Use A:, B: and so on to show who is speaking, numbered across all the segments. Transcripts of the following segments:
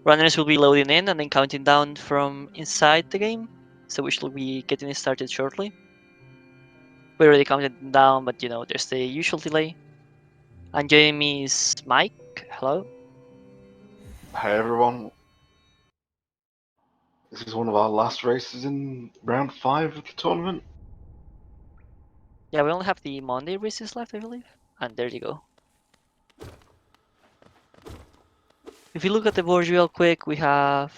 A: Runners will be loading in and then counting down from inside the game, so we should be getting it started shortly. We already counted down, but there's the usual delay. And joining me is Mike. Hello.
B: Hey everyone, this is one of our last races in round 5 of the tournament.
A: Yeah, we only have the Monday races left, I believe. And there you go. If you look at the board real quick, we have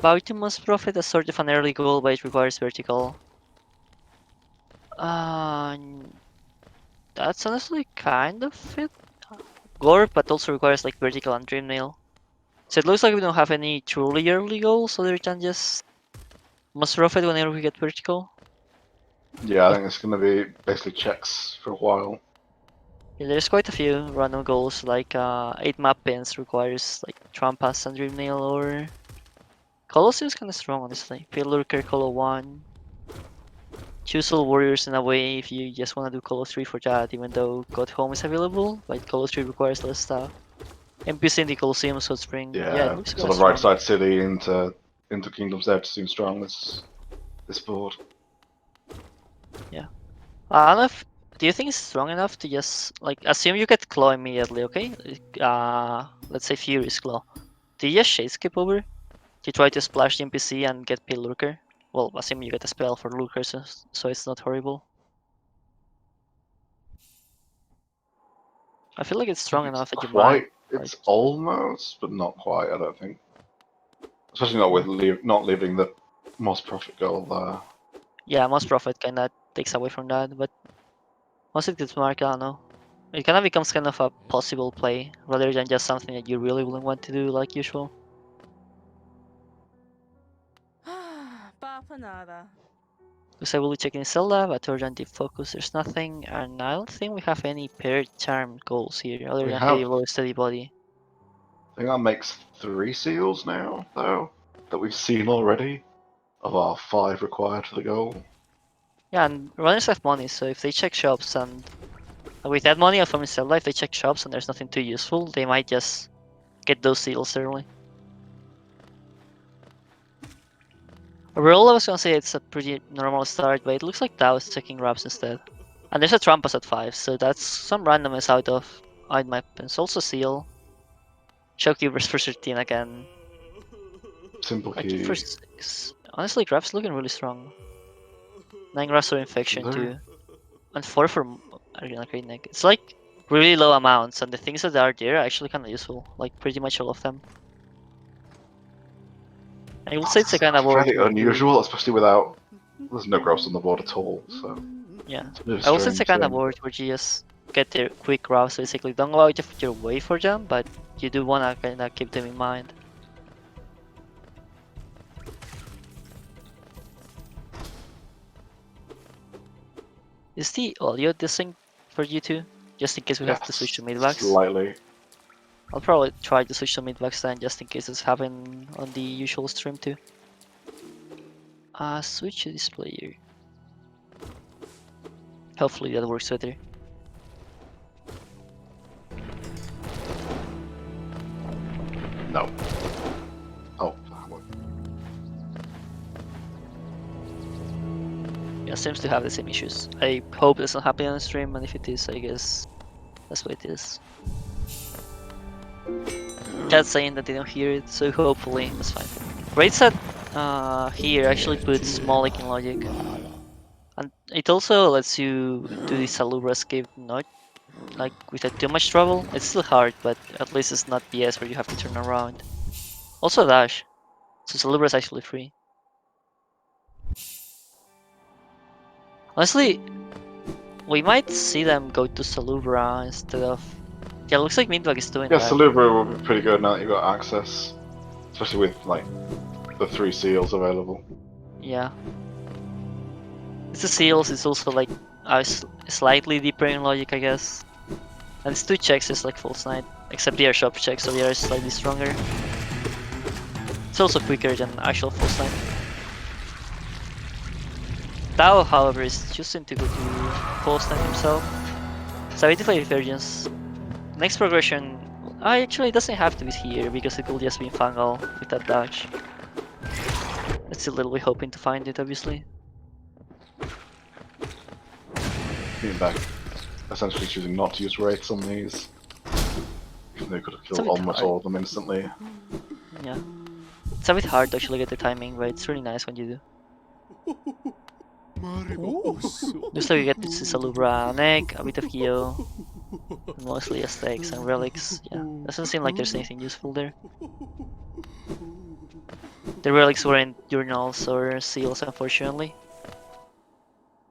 A: Bounty Must Profit as sort of an early goal, but it requires vertical. That's honestly kind of it. Gore, but also requires like vertical and Dream Nail. So it looks like we don't have any truly early goals other than just Must Profit whenever we get vertical.
B: Yeah, I think it's going to be basically checks for a while.
A: Yeah, there's quite a few random goals, like 8 map pins requires like Trampas and Dream Nail, or Colosseum is kind of strong, honestly. Pale Lurker, Colo 1. Choose all warriors in a way if you just want to do Colo 3 for that, even though God Home is available, but Colo 3 requires less stuff. NPC in the Colosseum, Salt Spring. Yeah, it
B: Yeah,
A: looks
B: sort
A: kind of
B: of right
A: strong.
B: side city into Kingdom's Edge seems strong this board.
A: Yeah. I don't know if, do you think it's strong enough to just, like, assume you get Claw immediately, okay? Let's say Fury's Claw. Do you just Shade Skip over to try to splash the NPC and get Pale Lurker? Well, assume you get a spell for Lurker, so it's not horrible. I feel like it's strong enough that you might.
B: It's almost, but not quite, I don't think. Especially not with not leaving the most profit goal there.
A: Yeah, Most Profit kinda takes away from that, but once it gets marked, I don't know. It kinda becomes kind of a possible play, rather than just something that you really wouldn't want to do like usual.
C: Bapanada.
A: Because I will be checking Zelda, but other than Deep Focus, there's nothing, and I don't think we have any paired charm goals here, other
B: We
A: than
B: have,
A: Heavy Blow, Steady Body.
B: I think that makes 3 seals now, though, that we've seen already, of our 5 required for the goal.
A: Yeah, and runners have money, so if they check shops and with that money from Zelda, if they check shops and there's nothing too useful, they might just get those seals early. Overall, I was gonna say it's a pretty normal start, but it looks like Dao is checking wraps instead. And there's a Trampas at 5, so that's some randomness out of my pins. Also Seal. Shopkeepers for 13 again.
B: Simple
A: Like
B: key.
A: for 6. Honestly, Grab's looking really strong. 9 Grabs for Infection too. And 4 for Arena Crane Neck. It's like really low amounts, and the things that are there are actually kind of useful. Like pretty much all of them. I will say it's a kind of board
B: fairly
A: where
B: unusual, especially without. There's no growth on the board at all, so.
A: yeah.
B: It's
A: I will say it's a
B: strange
A: kind of
B: thing.
A: board where you just get their quick grabs basically. Don't go out of your way for them, but you do wanna kinda keep them in mind. Is the audio distinct for you too? Just in case we have to switch to Meatbags?
B: Slightly.
A: I'll probably try to switch to Meatbags then, just in case it's happening on the usual stream too. Switch to this player. Hopefully that works better.
B: No. Oh.
A: Yeah, seems to have the same issues. I hope it's not happening on stream, and if it is, I guess that's what it is. Chat's saying that they don't hear it, so hopefully that's fine. Raid set here actually puts Moloch in logic. And it also lets you do the Salubra escape not like without too much trouble. It's still hard, but at least it's not BS where you have to turn around. Also dash, so Salubra is actually free. Honestly, we might see them go to Salubra instead of... Yeah, it looks like Meatbag is doing
B: Yeah,
A: that.
B: Salubra will be pretty good now that you've got access. Especially with, like, the 3 seals available.
A: Yeah. It's the seals, it's also like slightly deeper in logic, I guess. And it's 2 checks, it's like False Knight. Except they are shop checks, so they are slightly stronger. It's also quicker than actual False Knight. Dao, however, is choosing to go to False Knight himself. So 85 Virgins. Next progression, Actually, it doesn't have to be here because it could just be fungal with that dodge. It's still literally hoping to find it, obviously.
B: Meatbag essentially choosing not to use wraiths on these. They could have
A: It's a
B: killed
A: bit
B: almost
A: hard.
B: all of them instantly.
A: Yeah. It's a bit hard to actually get the timing, but it's really nice when you do. Looks like we get this Salubra, an egg, a bit of Geo, mostly Aztecs and relics. Yeah, doesn't seem like there's anything useful there. The relics weren't journals or seals, unfortunately.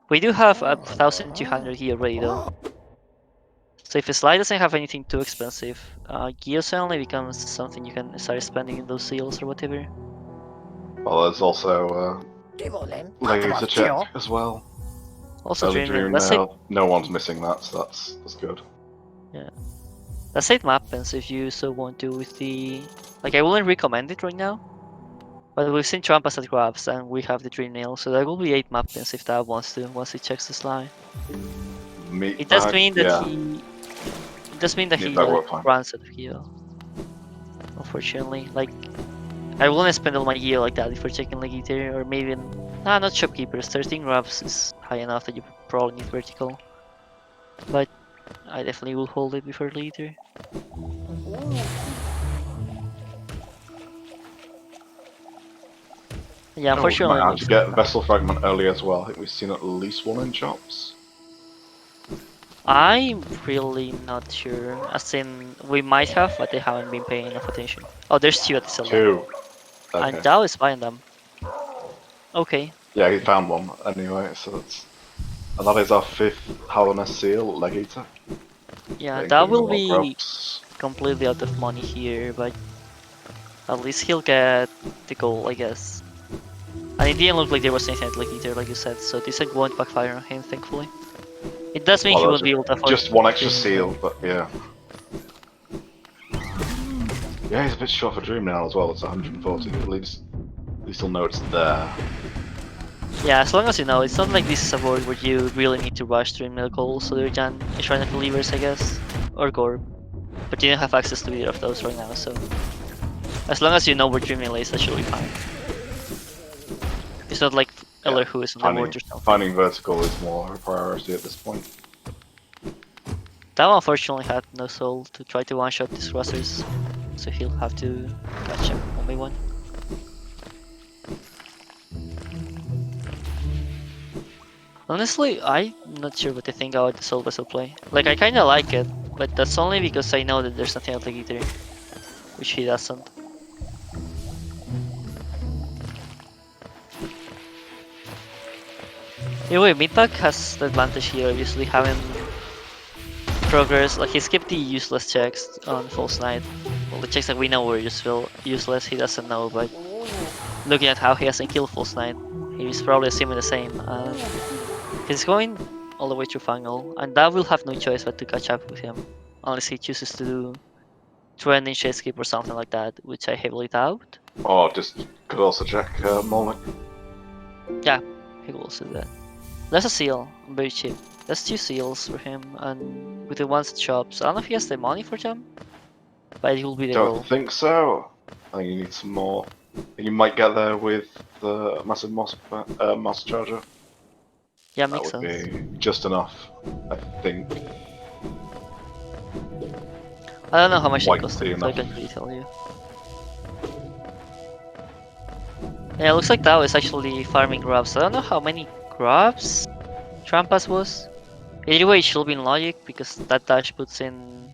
A: We do have 1,200 Geo already though. So if a slide doesn't have anything too expensive, Geo suddenly becomes something you can start spending in those seals or whatever.
B: Well, there's also laser check as well.
A: Also
B: Early
A: Dream
B: Dream
A: let's say,
B: now, no one's missing that, so that's good.
A: yeah. Let's say it happens if you so want to with the, like I wouldn't recommend it right now. But we've seen Trampas at grabs and we have the Dream Nail, so there will be 8 map pins if Dab wants to, once he checks the slide. It does
B: Meatbag,
A: mean that
B: yeah,
A: it does mean that he
B: Meatbag
A: like
B: worked fine.
A: runs out of heal. Unfortunately, like I wouldn't spend all my gear like that if we're checking like Ether or maybe not shopkeepers. 13 grabs is high enough that you probably need vertical. But I definitely will hold it before later. Yeah,
B: Oh, we
A: unfortunately
B: might
A: it
B: actually
A: makes sense
B: get
A: now.
B: Vessel Fragment early as well. I think we've seen at least one in shops.
A: I'm really not sure. As in, we might have, but they haven't been paying enough attention. Oh, there's 2 at the Zelda.
B: Two.
A: And
B: Okay.
A: Dao is buying them. Okay.
B: Yeah, he found one anyway, so that's... And that is our 5th Howlness Seal, Leg Eater.
A: Yeah, Dao
B: Including the
A: will
B: more
A: be
B: grubs.
A: completely out of money here, but at least he'll get the goal, I guess. And it didn't look like there was anything like either, like you said, so this like won't backfire on him, thankfully. It does mean
B: Well,
A: he
B: that's
A: won't be able to afford
B: just one extra
A: Dream Nail.
B: seal, but yeah. Yeah, he's a bit short for Dream now as well. It's 140. At least he'll know it's there.
A: Yeah, as long as you know, it's not like this is a board where you really need to rush Dream Nail goals other than Shrine Levers, I guess, or Gorb. But you don't have access to either of those right now, so as long as you know where Dream Nail is, that should be fine. It's not like Eller who is on the board or something.
B: Finding vertical is more a priority at this point.
A: That one unfortunately had no soul to try to one-shot these crossers, so he'll have to catch him one by one. Honestly, I'm not sure what to think about the soul vessel play. Like, I kinda like it, but that's only because I know that there's nothing else like either, which he doesn't. Anyway, Meatbag has the advantage here, obviously having progress. Like he skipped the useless checks on False Knight. Well, the checks that we know were useless, he doesn't know, but looking at how he hasn't killed False Knight, he's probably assuming the same. He's going all the way through Fungal, and that will have no choice but to catch up with him, unless he chooses to do trending Shade Skip or something like that, which I heavily doubt.
B: Or just could also check Molnick.
A: Yeah, he will also do that. There's a seal, very cheap. There's 2 seals for him, and with the ones at shops, I don't know if he has the money for them, but it will be the
B: Don't
A: goal.
B: think so. I think you need some more. You might get there with the massive master charger.
A: Yeah,
B: That
A: makes
B: would
A: sense.
B: be just enough, I think.
A: I don't know how much they
B: Might
A: cost,
B: be
A: so I
B: enough.
A: can't really tell you. Yeah, it looks like Tao is actually farming grabs. I don't know how many grabs Trampas was. Either way, it should be in logic because that dash puts in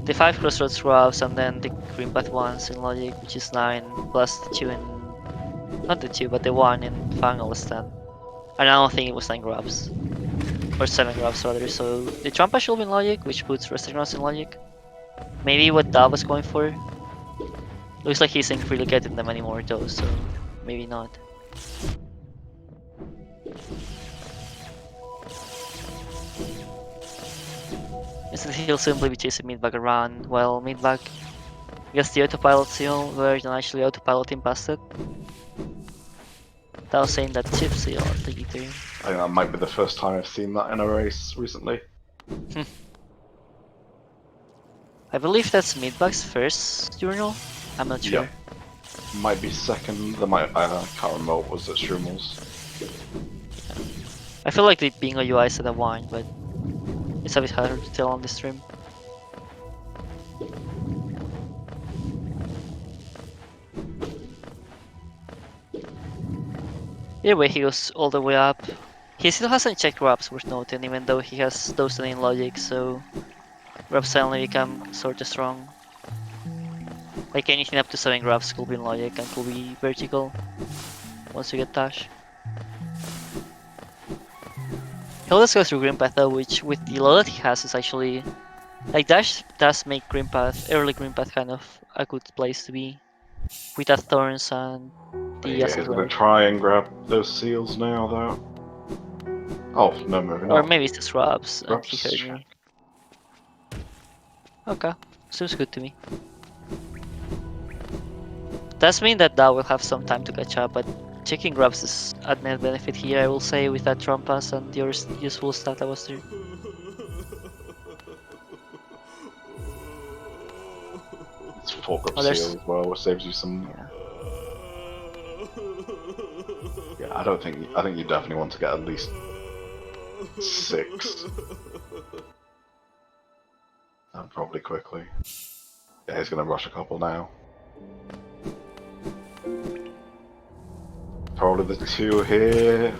A: the 5 crossroads grabs and then the green path ones in logic, which is 9 plus the 2 in, not the 2, but the 1 in Fangal is 10. And I don't think it was 9 grabs. Or 7 grabs rather, so the Trampas should be in logic, which puts restaurants in logic. Maybe what Tao was going for. Looks like he isn't really getting them anymore though, so maybe not. Instead he'll simply be chasing Meatbag around, while Meatbag gets the autopilot seal, where than actually autopiloting past it. That was saying that chip seal at the E3.
B: I think that might be the first time I've seen that in a race recently.
A: I believe that's Meatbag's first journal. I'm not sure.
B: Yep. Might be second. There might I can't remember what was at Strumels.
A: I feel like the bingo UI said a 1, but it's a bit harder to tell on the stream. Either way, he goes all the way up. He still hasn't checked grabs worth noting, even though he has those in logic, so grabs suddenly become sorta strong. Like anything up to 7 grabs could be in logic and could be vertical once you get dash. He'll just go through Green Path though, which with the load that he has is actually... Like dash does make Green Path, early Green Path kind of a good place to be. Without thorns and the
B: Yeah,
A: acid
B: he's gonna
A: rod.
B: try and grab those seals now, though. Oh no, maybe
A: Or
B: not.
A: maybe it's the scrubs and he
B: Grabs.
A: heard me. Okay, seems good to me. Does mean that Dow will have some time to catch up, but checking grabs is a net benefit here, I will say, with that Trumpas and your useful stat that was there.
B: It's 4 grab
A: Oh, there's...
B: seal as well, which saves you some.
A: Yeah.
B: Yeah, I think you definitely want to get at least 6. And probably quickly. Yeah, he's gonna rush a couple now. Probably the 2 here.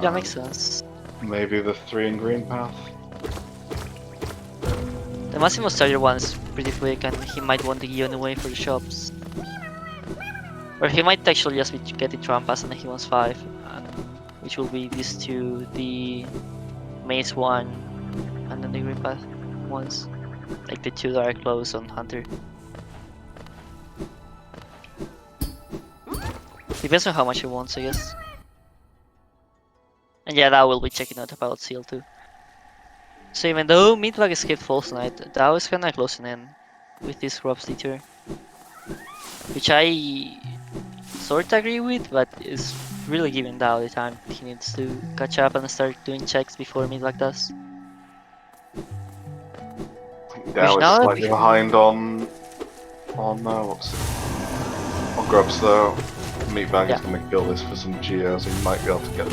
A: Yeah, makes sense.
B: Maybe the 3 in green path.
A: The Massimo Starter one is pretty quick and he might want the Geo anyway for the shops. Or he might actually just be getting Trampas and then he wants 5. And, which will be these 2, the Maze 1 and then the Green Path ones. Like the 2 that are close on Hunter. Depends on how much he wants, I guess. And yeah, that will be checking out about Seal too. So even though Meatbag escaped False Knight, Dao is kinda closing in with this Grubs detour. Which I sort of agree with, but is really giving Dao the time he needs to catch up and start doing checks before Meatbag does.
B: Dow is
A: now that
B: slightly behind on what's it? On grubs though. Meatbag is gonna kill this for some geos, so he might be able to get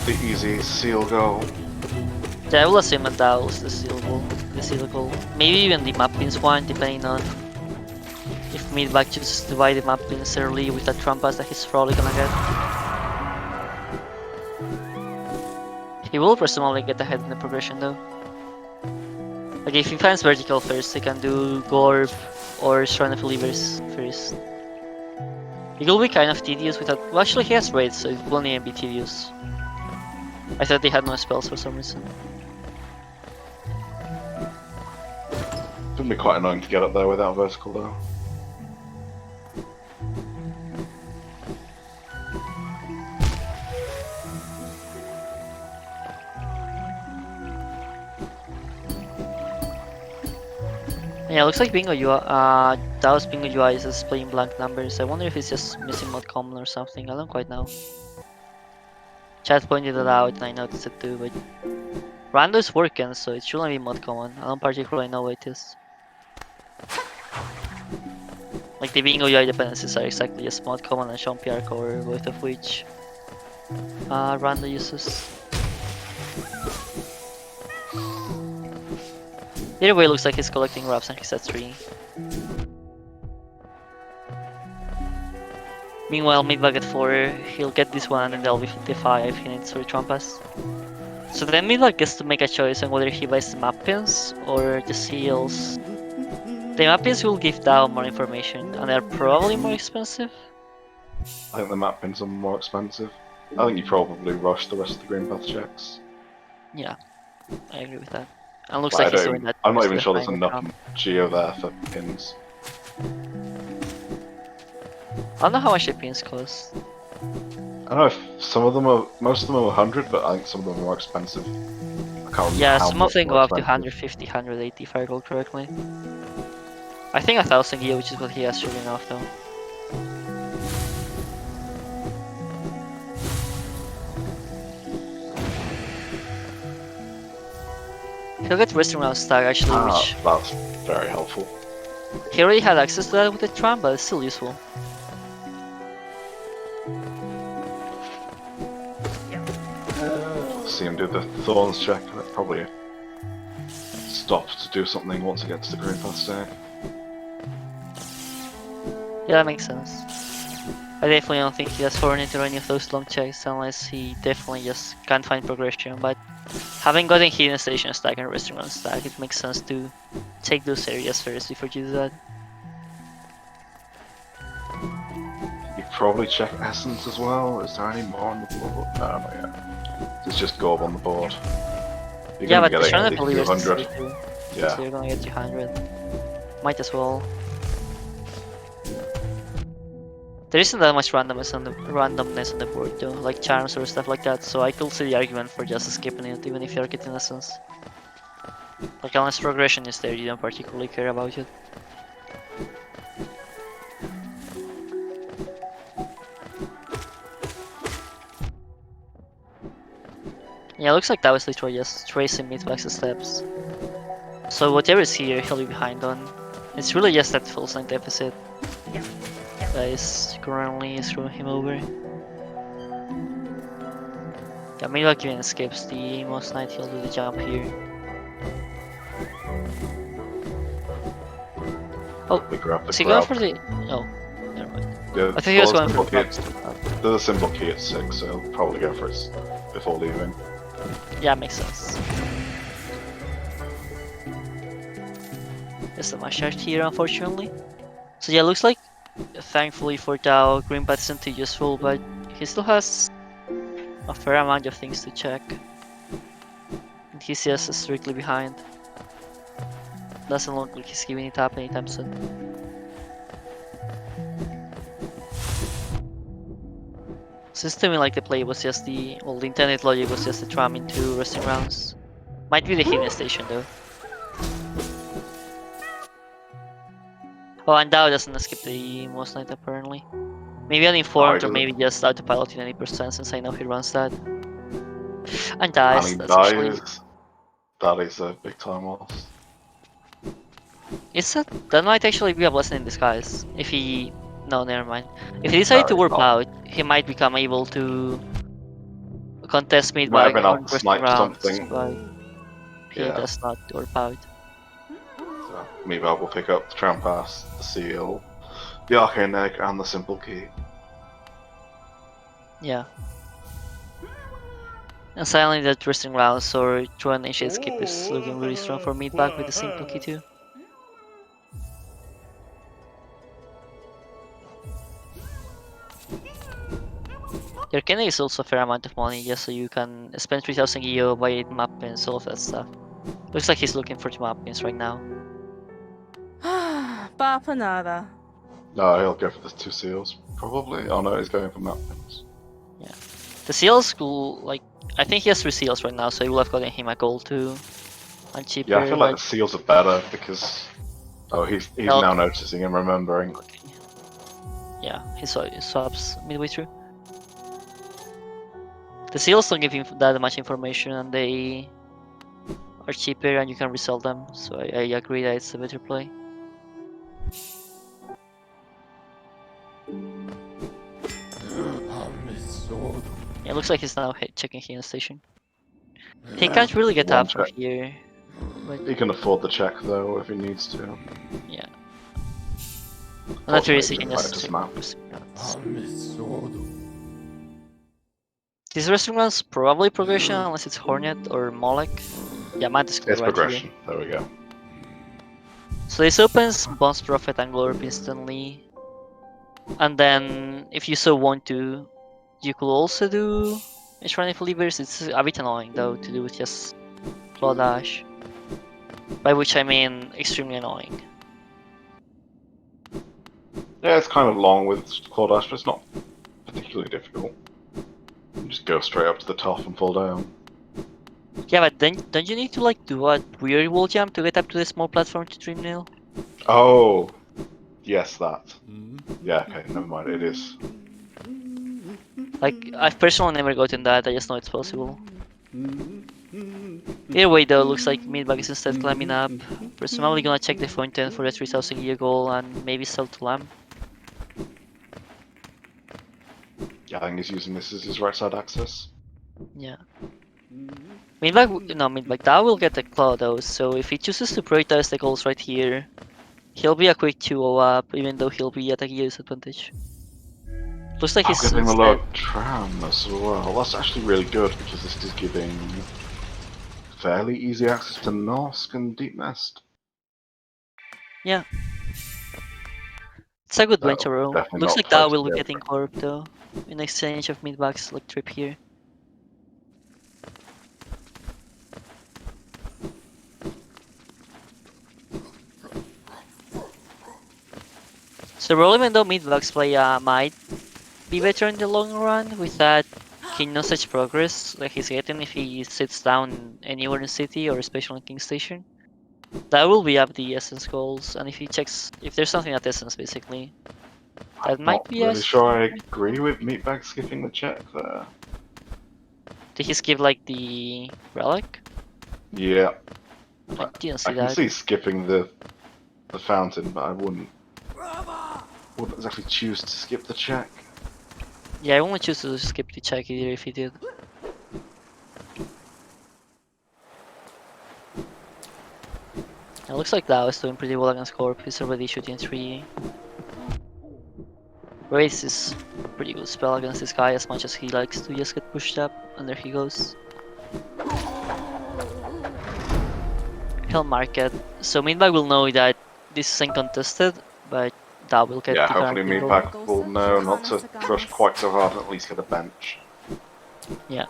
B: the easy seal goal.
A: Yeah, I will assume that Dao is the seal goal. Maybe even the map pins one, depending on if Meatbag chooses to buy the map pins early with the Trumpas that he's probably gonna get. He will presumably get ahead in the progression though. Like if he finds vertical first, he can do Gorb or Shrine of Believers first. It will be kind of tedious without... Well, actually he has raids, so it won't even be tedious. I thought they had no spells for some reason.
B: It's gonna be quite annoying to get up there without vertical though.
A: Yeah, looks like Bingo UI, Dao's Bingo UI is displaying blank numbers. I wonder if it's just missing mod common or something, I don't quite know. Chat pointed it out and I noticed it too, but Rando is working, so it shouldn't be mod common. I don't particularly know what it is. Like the Bingo UI dependencies are exactly just mod common and Sean PR core, both of which Rando uses. Either way, it looks like he's collecting wraps and he's at 3. Meanwhile, Meatbag at 4, he'll get this one and that'll be 55, he needs 3 Trumpas. So then Meatbag gets to make a choice on whether he buys the map pins or the seals. The map pins will give Dao more information and they're probably more expensive.
B: I think the map pins are more expensive. I think you probably rush the rest of the green path checks.
A: Yeah, I agree with that. And looks
B: But
A: like he's doing that.
B: I'm not even sure there's
A: behind
B: enough
A: the
B: geo there for pins.
A: I don't know how much the pins cost.
B: I don't know if most of them are 100, but I think some of them are more expensive. I can't remember
A: Yeah,
B: how
A: some of
B: much
A: them go
B: more
A: up to
B: expensive.
A: 150, 180 if I recall correctly. I think 1000 gear, which is what he has showing off though. He'll get restaurant stack actually, which
B: That's very helpful.
A: he already had access to that with the tram, but it's still useful.
B: See him do the thorns check. That probably stop to do something once it gets to the green pass stack.
A: Yeah, that makes sense. I definitely don't think he has Hornet or any of those long checks unless he definitely just can't find progression, but having gotten Hidden Station stack and Restaurant stack, it makes sense to take those areas first before you do that.
B: You probably check Essence as well. Is there any more on the board? No, not yet. It's just Gorb on the board. You're
A: Yeah,
B: gonna
A: but
B: be getting
A: Shana
B: at least
A: Believers is
B: 200.
A: too.
B: Yeah.
A: So you're gonna get 200. Might as well. There isn't that much randomness on the board though, like charms or stuff like that, so I could see the argument for just skipping it even if you're getting Essence. Like unless progression is there, you don't particularly care about it. Yeah, looks like that was literally just tracing Meatbag's steps. So whatever is here, he'll be behind on. It's really just that full sign deficit that is currently throwing him over. Yeah, Meatbag even skips the most night, he'll do the jump here. Oh,
B: We grab the
A: is he going
B: grab.
A: for the... Oh, never mind.
B: Yeah,
A: I think he was
B: well,
A: going for the
B: there's
A: props.
B: a symbol key at 6, so he'll probably go for it before leaving.
A: Yeah, makes sense. Just a much charge here, unfortunately. So yeah, looks like, thankfully for Dao, Green Path isn't too useful, but he still has a fair amount of things to check. And he's just strictly behind. Doesn't look like he's giving it up anytime soon. Seems to me like the play was just the... well, the intended logic was just the tram into resting rounds. Might be the hidden station though. Oh, and Dao doesn't skip the most night apparently. Maybe uninformed or maybe just autopilot in any percent since I know he runs that. And dies,
B: And he
A: that's actually...
B: dies. That is a big time loss.
A: That might actually be a blessing in disguise. If he... no, never mind. If he decided to warp out, he might become able to contest Meatbag on resting rounds, but he does not warp out.
B: So, Meatbag will pick up the tram pass, the seal, the arcane egg, and the simple key.
A: Yeah. And silently that resting rounds or through an ancient skip is looking really strong for Meatbag with the simple key too. The arcane is also a fair amount of money just so you can spend 3000 Geo, buy 8 map pins, all of that stuff. Looks like he's looking for 2 map pins right now.
C: Bapanada.
B: No, he'll go for the 2 seals, probably. Oh no, he's going for map pins.
A: Yeah. The seals will, like, I think he has 3 seals right now, so he will have gotten him a gold too. And cheaper.
B: Yeah, I feel like the seals are better because... oh, he's now noticing and remembering.
A: Okay. Yeah, he swaps midway through. The seals don't give him that much information and they are cheaper and you can resell them, so I agree that it's a better play. Yeah, it looks like he's now checking here in the station. He can't really get up from here. But...
B: he can afford the check though if he needs to.
A: Yeah. Not really seeing
B: us.
A: These restaurants probably progression unless it's Hornet or Molek. Yeah, Mantis
B: it's
A: right
B: progression.
A: Here.
B: There we go.
A: So this opens Bombs Prophet and Glorp instantly. And then if you so want to, you could also do Shrine Levers. It's a bit annoying though to do with just Claw Dash. By which I mean extremely annoying.
B: Yeah, it's kind of long with Claw Dash, but it's not particularly difficult. You just go straight up to the top and fall down.
A: Yeah, but then don't you need to like do a weird wall jump to get up to the small platform to Dreamnail?
B: Oh, yes, that. Yeah, okay, never mind. It is.
A: Like I've personally never gotten that. I just know it's possible. Either way though, looks like Meatbag is instead climbing up. Presumably gonna check the fountain for the 3000 gear goal and maybe sell to Lamb.
B: Yeah, I think he's using this as his right side access.
A: Yeah. Meatbag, that will get the claw though, so if he chooses to prioritize the goals right here, he'll be a quick 2-0 up, even though he'll be at a gear disadvantage. Looks like
B: I'm
A: he's
B: giving the
A: instead.
B: low tram as well. That's actually really good because this is giving fairly easy access to Nosk and Deep Nest.
A: Yeah. It's a good
B: So
A: venture roll.
B: definitely
A: Looks
B: not
A: like that
B: fighting
A: will be
B: the
A: getting Corp though, in exchange of Meatbag's like trip here. So roll even though Meatbags play might be better in the long run with that King no such progress that he's getting if he sits down anywhere in city or especially in King Station. That will be up the essence goals, and if he checks if there's something at essence basically,
B: I'm
A: that might
B: not
A: be a
B: really sure I agree with Meatbag skipping the check there.
A: Did he skip like the relic?
B: Yeah,
A: I didn't
B: I
A: see
B: can
A: that.
B: see skipping the fountain, but I wouldn't exactly choose to skip the check.
A: Yeah, I only choose to skip the check either if he did. It looks like Dao is doing pretty well against Corp. He's already shooting 3. Race is a pretty good spell against this guy as much as he likes to just get pushed up. And there he goes. He'll mark it. So Meatbag will know that this is uncontested, but Dao will get
B: Yeah,
A: the
B: hopefully
A: guaranteed goal.
B: Meatbag will know not to rush quite so hard and at least get a bench.
A: Yeah.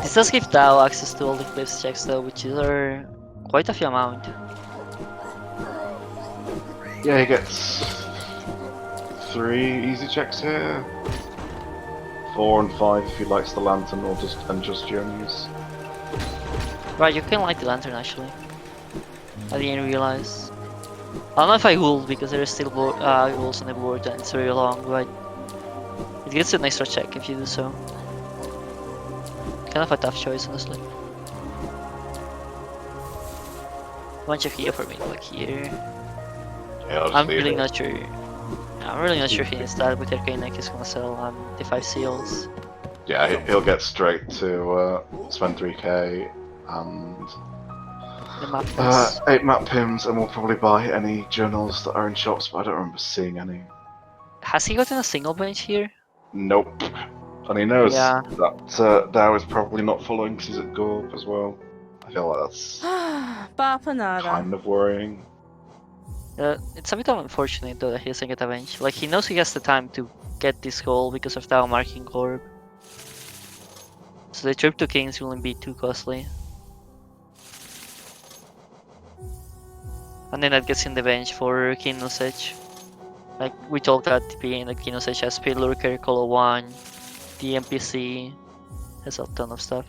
A: This does give Dao access to all the cliffs checks though, which are quite a few amount.
B: Yeah, he gets 3 easy checks here. 4 and 5 if he likes the lantern or just journeys.
A: Right, you can light the lantern actually. I didn't realize. I don't know if I will because there are still goals on the board and it's very long, but it gets an extra check if you do so. Kind of a tough choice, honestly. Bunch of here for me, like here.
B: Yeah, I'll
A: I'm
B: just leave
A: really
B: it.
A: not sure. I'm really not sure if he needs that with Arcane Neck he's gonna sell the 5 seals.
B: Yeah, he'll get straight to spend 3k and
A: The map is
B: 8 map pims, and we'll probably buy any journals that are in shops, but I don't remember seeing any.
A: Has he gotten a single bench here?
B: Nope. And he knows
A: Yeah.
B: that Dow is probably not following because he's at Gorp as well. I feel like that's kind of worrying.
A: It's a bit unfortunate though that he doesn't get a bench. Like he knows he has the time to get this goal because of Tao marking Corp. So the trip to Kings wouldn't be too costly. And then that gets in the bench for King Osage. Like we talked at the beginning, like King Osage has Speed Lurker, Colo 1, the NPC, has a ton of stuff.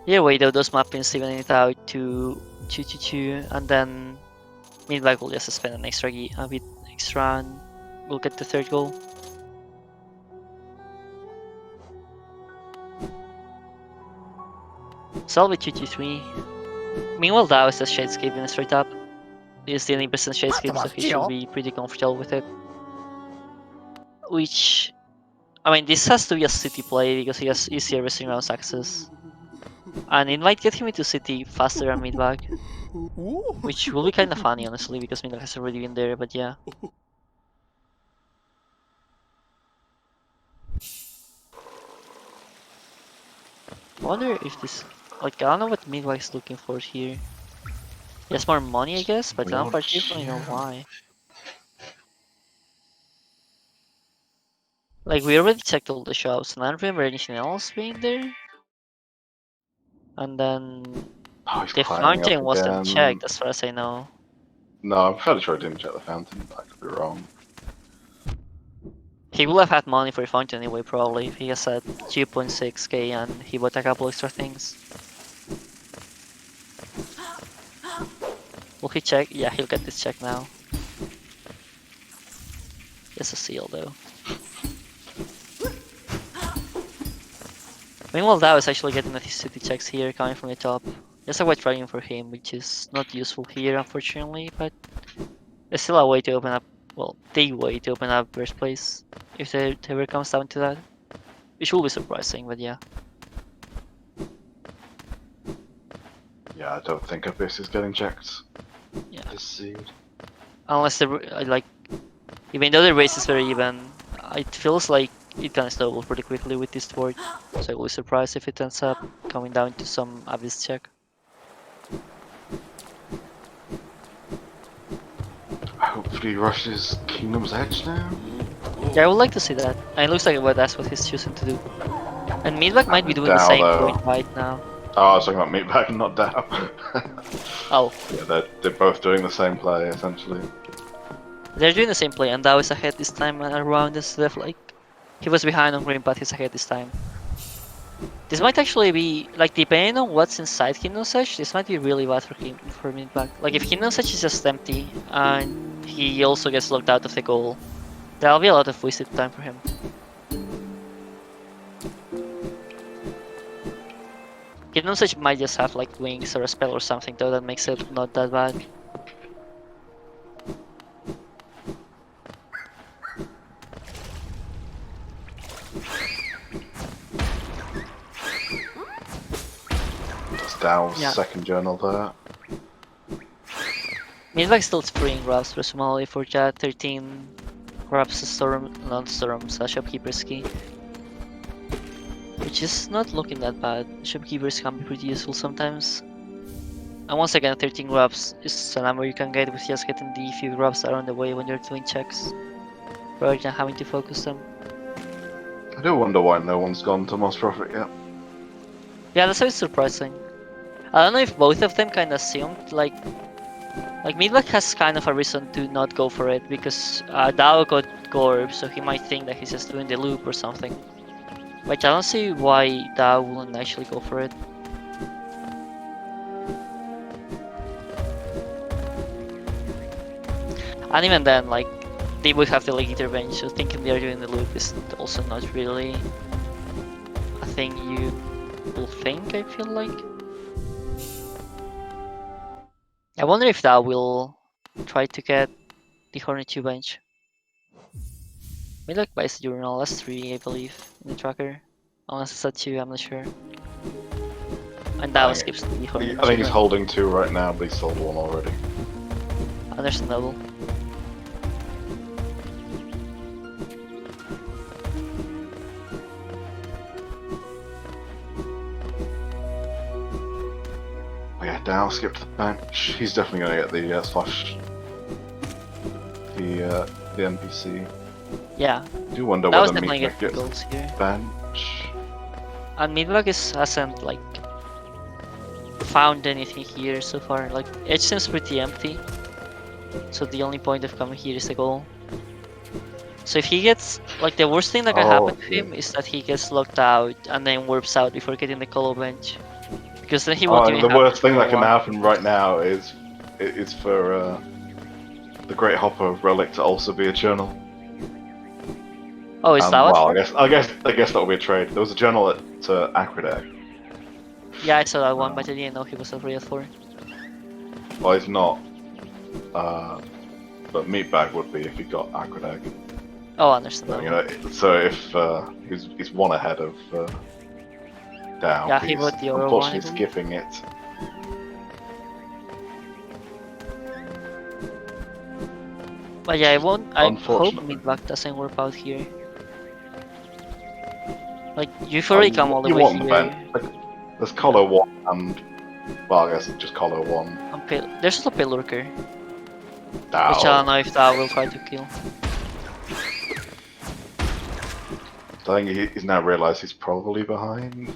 A: Yeah, wait though, those mappings even it out to 222, and then Meatbag will just spend an extra a bit extra and we'll get the third goal. So I'll be 223. Meanwhile, Dao is just shadescaping straight up. He's dealing percent shadescape, so he should be pretty comfortable with it. Which, I mean, this has to be a city play because he has easier racing rounds access. And it might get him into city faster than Meatbag. Which will be kind of funny, honestly, because Meatbag has already been there, but yeah. I wonder if this, like, I don't know what Meatbag is looking for here. He has more money, I guess, but I don't particularly know why. Like, we already checked all the shops, and I don't remember anything else being there. And then
B: Oh, he's
A: the
B: climbing up
A: fountain wasn't
B: again.
A: checked, as far as I know.
B: No, I'm fairly sure I didn't check the fountain, but I could be wrong.
A: He would have had money for the fountain anyway, probably, if he has had 2.6k and he bought a couple extra things. Will he check? Yeah, he'll get this check now. It's a seal though. Meanwhile, Dao is actually getting the city checks here coming from the top. There's a white dragon for him, which is not useful here, unfortunately, but there's still a way to open up, well, the way to open up first place, if it ever comes down to that. Which will be surprising, but yeah.
B: Yeah, I don't think Abyss is getting checked.
A: Yeah.
B: This seed.
A: Unless like, even though the race is very even, it feels like it can snowball pretty quickly with this board. So I will be surprised if it ends up coming down to some Abyss check.
B: Hopefully he rushes Kingdom's Edge now.
A: Yeah, I would like to see that. And it looks like that's what he's choosing to do. And Meatbag might be doing the
B: Dow,
A: same
B: though.
A: point right now.
B: Oh, I was talking about Meatbag and not Dow.
A: Oh,
B: Yeah, they're both doing the same play, essentially.
A: they're doing the same play, and Dao is ahead this time around instead of like... He was behind on green, but he's ahead this time. This might actually be, like, depending on what's inside Kingdom's Edge, this might be really bad for him, for Meatbag. Like, if Kingdom's Edge is just empty, and he also gets locked out of the goal, that'll be a lot of wasted time for him. Kingdom's Edge might just have, like, wings or a spell or something, though, that makes it not that bad.
B: Dow's
A: Yeah.
B: second journal there.
A: Meatbag still spraying grabs, presumably for that 13 grabs a storm, non-storm, shopkeeper's key. Which is not looking that bad. Shopkeepers can be pretty useful sometimes. And once again, 13 grabs is a number you can get with just getting the few grabs that are on the way when you're doing checks, rather than having to focus them.
B: I do wonder why no one's gone to Most Prophet yet.
A: Yeah, that's a bit surprising. I don't know if both of them kind of assumed, like Meatbag has kind of a reason to not go for it, because Dao got Gorb, so he might think that he's just doing the loop or something. But I don't see why Dao wouldn't actually go for it. And even then, like, they would have the Legate Revenge, so thinking they are doing the loop is also not really a thing you will think, I feel like. I wonder if Dao will try to get the Hornet 2 bench. Meatbag buys the journal, that's 3 I believe, in the tracker. Unless it's a 2, I'm not sure. And Dao skips the Hornet 2.
B: I think he's holding 2 right now, but he's sold 1 already.
A: Understandable.
B: Oh yeah, Dow skipped the bench. He's definitely gonna get the slash. The NPC.
A: Yeah,
B: I do wonder
A: that was
B: whether
A: definitely
B: Meatbag
A: getting
B: gets
A: goals here.
B: bench.
A: And Meatbag hasn't like found anything here so far. Like, Edge seems pretty empty, so the only point of coming here is the goal. So if he gets, like, the worst thing that can happen to him is that he gets locked out and then warps out before getting the colo bench, because then he won't even
B: The
A: have
B: worst thing that can
A: one.
B: happen right now is for the Great Hopper Relic to also be a journal.
A: Oh, is that what?
B: Well, I guess that will be a trade. There was a journal at Acrodag.
A: Yeah, I saw that one, but I didn't know he was a real 4.
B: Well, he's not. But Meatbag would be if he got Acrodag.
A: Oh, understandable.
B: You know, so if he's 1 ahead of Dow,
A: Yeah, he
B: he's
A: bought the Oro
B: unfortunately
A: one, I believe.
B: skipping it.
A: But yeah, I hope
B: Unfortunately.
A: Meatbag doesn't warp out here. Like, you've already come all the way
B: want the
A: here.
B: bench. Like, there's Color 1 and... Well, I guess it's just Color 1.
A: And there's also Pillurker,
B: Dow.
A: which I don't know if Dao will try to kill.
B: I think he's now realised he's probably behind.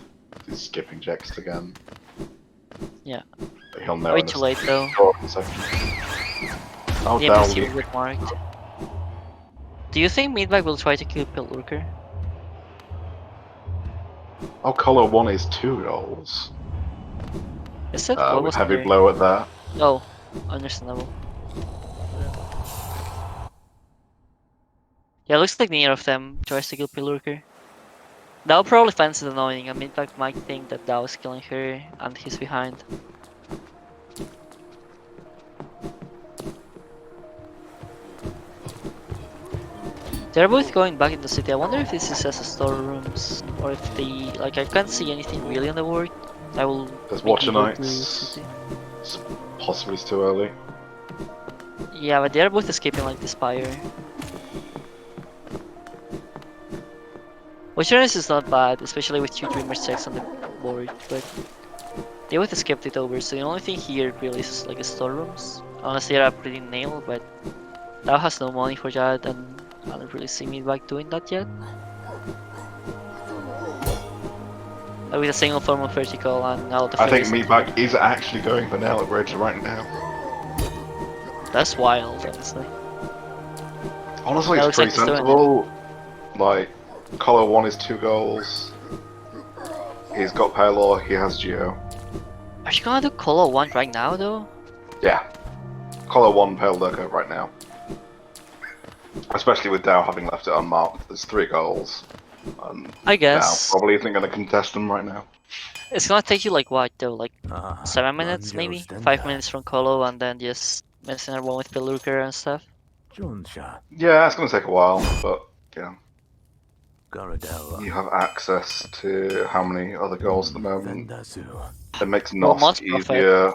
B: He's skipping checks again.
A: Yeah.
B: But he'll know
A: Way
B: in
A: too
B: a
A: late though.
B: short second. Oh,
A: The
B: Dow
A: NPC will get marked. Do you think Meatbag will try to kill Pillurker?
B: Oh, Color 1 is 2 goals.
A: Is it? What
B: With
A: was
B: heavy
A: there?
B: blow at that.
A: Oh, Understandable. Yeah, looks like neither of them tries to kill Pillarker. Dao probably finds it annoying, and Meatbag might think that Dao is killing her and he's behind. They're both going back in the city. I wonder if this is as a storerooms or if they like. I can't see anything really on the board. I will.
B: There's
A: make
B: Watcher
A: you go to
B: Knights.
A: city.
B: Possibly it's too early.
A: Yeah, but they're both escaping like the spire. Watcher Knights is not bad, especially with 2 Dreamer checks on the board, but they both escaped it over. So the only thing here really is like a storerooms, unless they're upgrading nail. But Dao has no money for that, and I don't really see Meatbag doing that yet. With a single form of vertical and out of
B: I think
A: phase.
B: Meatbag is actually going for nail upgrades right now.
A: That's wild, honestly.
B: Honestly,
A: That
B: it's
A: looks like
B: pretty
A: he's doing it.
B: sensible. Like, Color 1 is 2 goals. He's got Paylor, he has Geo.
A: Are you gonna do Colo 1 right now, though?
B: Yeah. Color 1 Pale Lurker right now. Especially with Dow having left it unmarked. There's 3 goals. And
A: I
B: Dow
A: guess.
B: probably isn't going to contest them right now.
A: It's gonna take you like what, though? Like 7 minutes, maybe? 5 minutes from Colo, and then just messing around with Pelluker and stuff.
B: Yeah, it's going to take a while, but yeah.
C: Garadella.
B: You have access to how many other goals at the moment.
C: Vendasu.
B: It makes
A: Well,
B: Nos
A: Moss Prophet.
B: easier.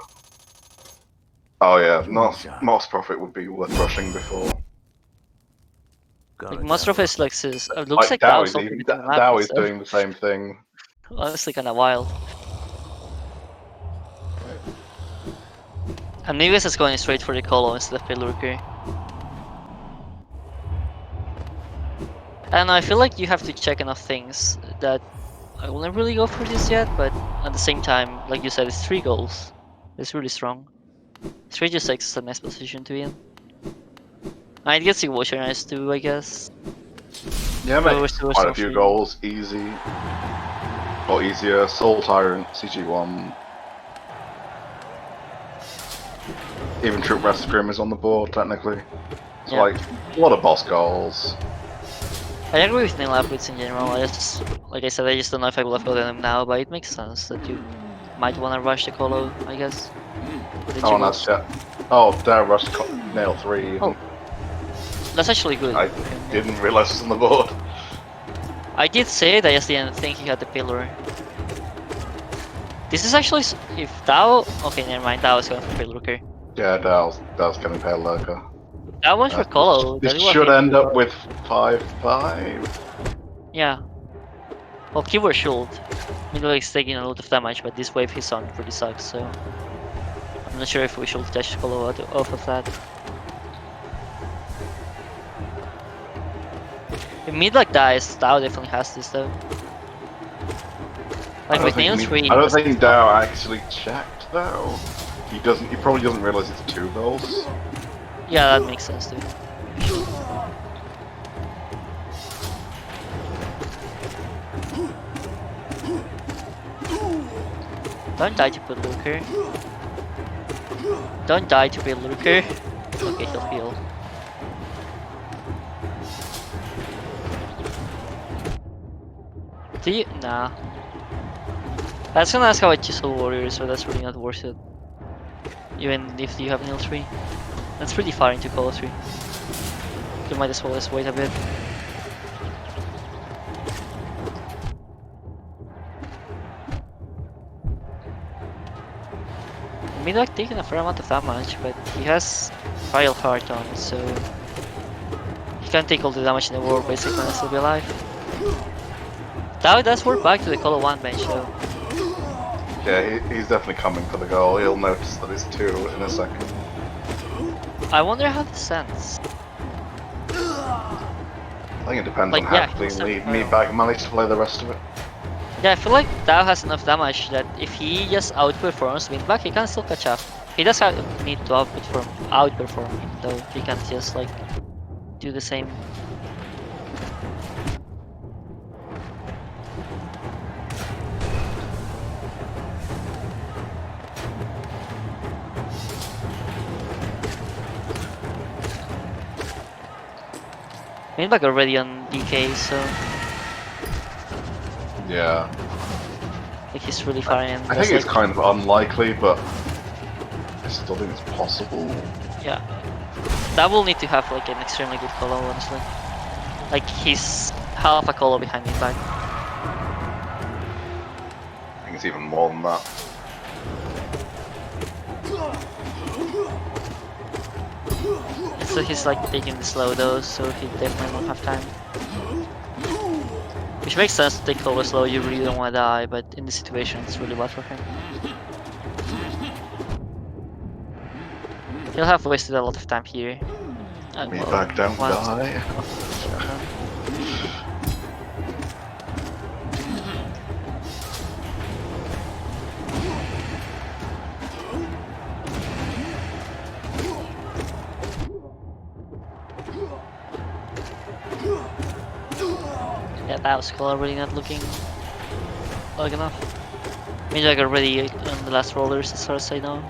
B: Oh yeah, Nos Profit would be worth rushing before.
A: Like, most of his like looks like
B: Dow
A: Dao's
B: is
A: also
B: even,
A: getting an app
B: Dow
A: and
B: is
A: stuff.
B: doing the same thing.
A: Honestly, kinda wild. And maybe is going straight for the Colo instead of Pelluker. I don't know, I feel like you have to check enough things that I wouldn't really go for this yet, but at the same time, like you said, it's 3 goals. It's really strong. 3 just 6 is a nice position to be in. I'd get to Watcher Knights too, I guess.
B: Yeah,
A: But we're
B: makes
A: still
B: quite a few
A: free.
B: goals easy. Or easier. Soul Tyrant, CG1. Even Troop Rescrim is on the board, technically. It's
A: Yeah.
B: like a lot of boss goals.
A: I agree with nail upgrades in general. I just, like I said, I just don't know if I will upload them now, but it makes sense that you might want to rush the Colo, I guess.
B: Oh, nice, yeah. Oh, Dow rushed Nail 3.
A: Oh. That's actually good.
B: I didn't realise it was on the board.
A: I did say it, I just didn't think he had the pillar. This is actually, if Dao, okay, never mind, Dao is going for Pillar.
B: Yeah, Dow's getting Pale Lurker.
A: That one's for Colo.
B: This
A: that was
B: should
A: him
B: end
A: for-
B: up with 5-5.
A: Yeah. Well, keyword shield. Middle is taking a lot of damage, but this wave he's on pretty sucks, so I'm not sure if we should dash Colo off of that. If mid like dies, Dao definitely has this though. Like with Nail 3.
B: I don't think Dow actually checked though. He doesn't. He probably doesn't realize it's 2 goals.
A: Yeah, that makes sense too. Don't die to put Lurker. Don't die to build Lurker. Okay, he'll heal. Do you? Nah. That's gonna ask how I chisel warrior, so that's really not worth it. Even if you have Nail 3. That's pretty far into Colo 3. You might as well just wait a bit. Meatbag taking a fair amount of damage, but he has Trial Heart on, so he can take all the damage in the world basically and still be alive. That does work back to the Colo 1 bench though.
B: Yeah, he's definitely coming for the goal. He'll notice that it's 2 in a second.
A: I wonder how this ends.
B: I think it depends
A: Like,
B: on
A: yeah,
B: how clean
A: he's
B: Meatbag managed to play the rest of it.
A: Yeah, I feel like Dao has enough damage that if he just outperforms Meatbag, he can still catch up. He does need to outperform him though. He can't just like do the same. Meatbag already on DK, so
B: Yeah.
A: like he's really far in.
B: I
A: There's
B: think it's
A: like,
B: kind of unlikely, but I still think it's possible.
A: yeah, that will need to have like an extremely good colo, honestly. Like he's half a colo behind Meatbag.
B: I think it's even more than that.
A: So he's like taking the slow though, so he definitely won't have time. Which makes sense to take colo slow, you really don't want to die, but in this situation it's really bad for him. He'll have wasted a lot of time here.
B: Meatbag, don't
A: once-
B: die.
A: Yeah, that was cool, really not looking long enough. Meatbag already on the last rollers as far as I know.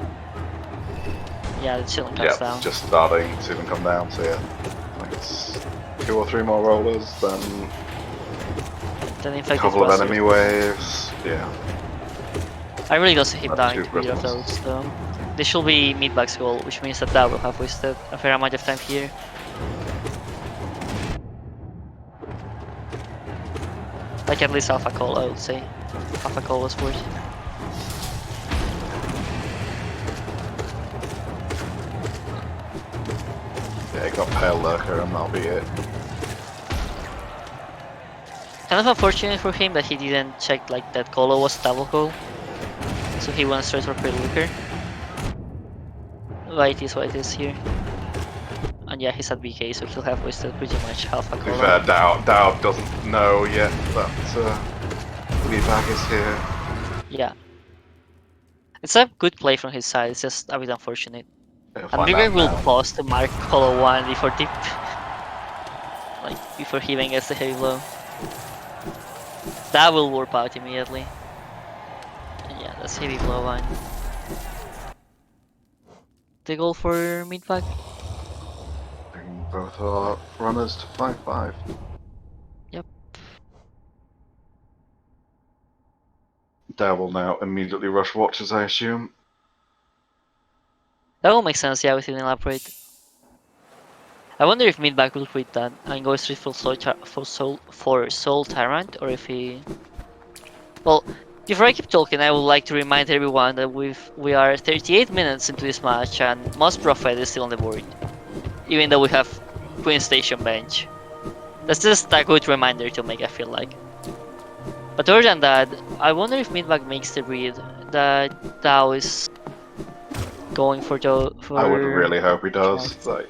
A: Yeah, the chilling comes
B: Yeah,
A: down.
B: it's just starting to even come down, so yeah. Like it's 2 or 3 more rollers, then
A: Then
B: a
A: infected
B: couple of
A: busters.
B: enemy waves. Yeah.
A: I really don't see him
B: That's
A: dying
B: two
A: to either of
B: Christmas.
A: those though. This should be Meatbag's goal, which means that will have wasted a fair amount of time here. Like at least half a call, I would say. Half a call was worth.
B: Yeah, he got Pale Lurker and that'll be it.
A: Kind of unfortunate for him that he didn't check like that colo was double call. So he went straight for Pre-Looker. But it is what it is here. And yeah, he's at BK, so he'll have wasted pretty much half a
B: To be
A: colo.
B: fair, Dao doesn't know yet that Meatbag is here.
A: Yeah. It's a good play from his side, it's just a bit unfortunate.
B: He'll
A: And
B: find
A: maybe
B: out
A: will
B: now.
A: pause to mark colo 1 before tip. Like, before he even gets the heavy blow. That will warp out immediately. And yeah, that's heavy blow 1. The goal for Meatbag?
B: Bring both our runners to 5-5.
A: Yep.
B: Dao will now immediately rush watches, I assume.
A: That will make sense, yeah, with an elaborate. I wonder if Meatbag will quit that and go straight for Soul Tyrant, or if he... Well, before I keep talking, I would like to remind everyone that we are 38 minutes into this match and Most Prophet is still on the board. Even though we have Queen Station bench. That's just a good reminder to make, I feel like. But other than that, I wonder if Meatbag makes the read that Dao is going for
B: I would really hope he does. Like,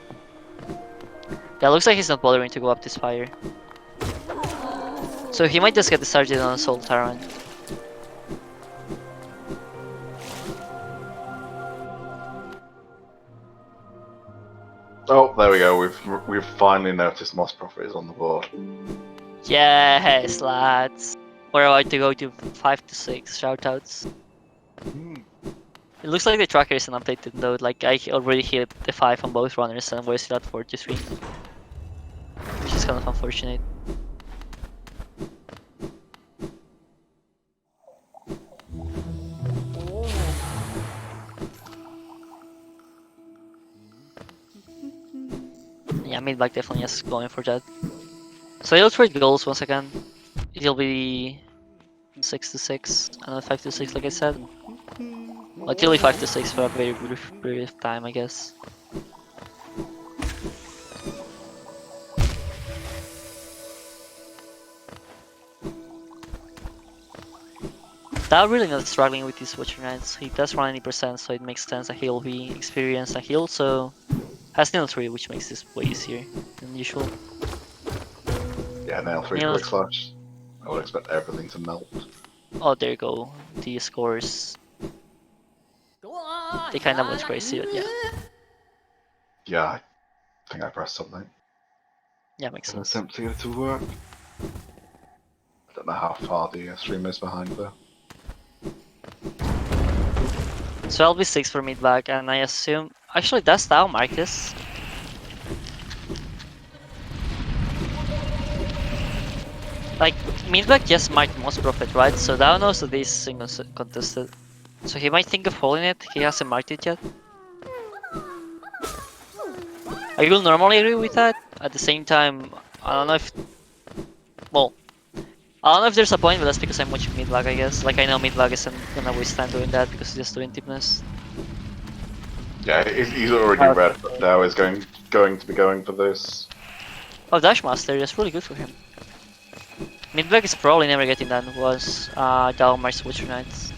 A: yeah, looks like he's not bothering to go up this fire. So he might just get started on Soul Tyrant.
B: oh, there we go. We've finally noticed Moss Prophet is on the board.
A: Yes, lads. We're about to go to 5 to 6 shoutouts. It looks like the tracker isn't updated though, like I already hit the 5 on both runners and we're still at 4 to 3. Which is kind of unfortunate. Yeah, Meatbag definitely is going for that. So he'll trade goals once again. It'll be 6 to 6 and 5 to 6 like I said. Well, it'll be 5 to 6 for a very brief period of time, I guess. That really not struggling with his Watcher Knights. He does run 80%, so it makes sense that he'll be experienced and he also has Nail 3, which makes this way easier than usual.
B: Yeah, nail 3
A: Nail
B: quick slash. I would expect everything to melt.
A: Oh, there you go. The scores. They kind of went crazy, but yeah.
B: Yeah, I think I pressed something.
A: Yeah, makes
B: In an
A: sense.
B: attempt to get it to work. I don't know how far the stream is behind there.
A: So I'll be 6 for Meatbag, and I assume... Actually, that's Tao Marcus. Like, Meatbag just marked most profit, right? So Dao knows that this thing is contested. So he might think of holding it, he hasn't marked it yet. I will normally agree with that. At the same time, I don't know if... Well, I don't know if there's a point, but that's because I'm watching Meatbag, I guess. Like, I know Meatbag isn't gonna waste time doing that because he's just doing deepness.
B: Yeah, he's already read that Dao is going to be going for this.
A: Oh, Dash Master, that's really good for him. Meatbag is probably never getting that was Dao marks Witcher Knights.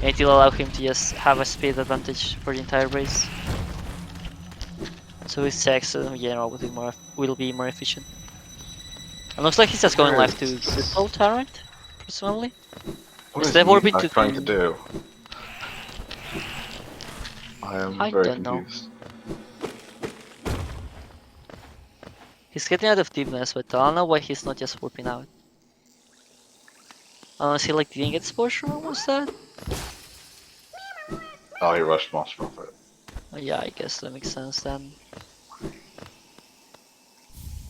A: And it will allow him to just have a speed advantage for the entire race. So his checks in general will be more efficient. And looks like he's just going left to Crystal Tyrant, personally.
B: What is
A: Instead of warping
B: Meatbag trying to do? I am
A: I
B: very
A: don't know.
B: confused.
A: He's getting out of deepness, but I don't know why he's not just warping out. Unless he like didn't get exposure, or was that?
B: Oh, he rushed Moss Prophet.
A: Oh, yeah, I guess that makes sense then.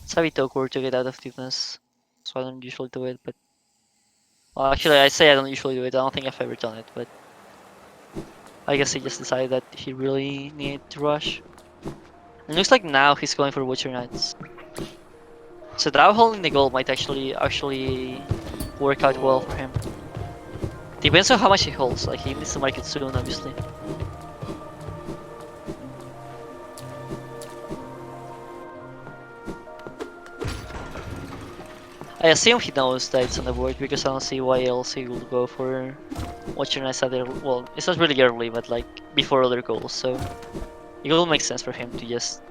A: It's a bit awkward to get out of deepness, so I don't usually do it, but... Well, actually, I say I don't usually do it, I don't think I've ever done it, but... I guess he just decided that he really needed to rush. It looks like now he's going for Witcher Knights. So Dao holding the gold might actually work out well for him. Depends on how much he holds, like he needs to mark it soon, obviously. I assume he knows that it's on the board because I don't see why else he would go for Witcher Knights at well, it's not really early, but like before other goals, so it will make sense for him to just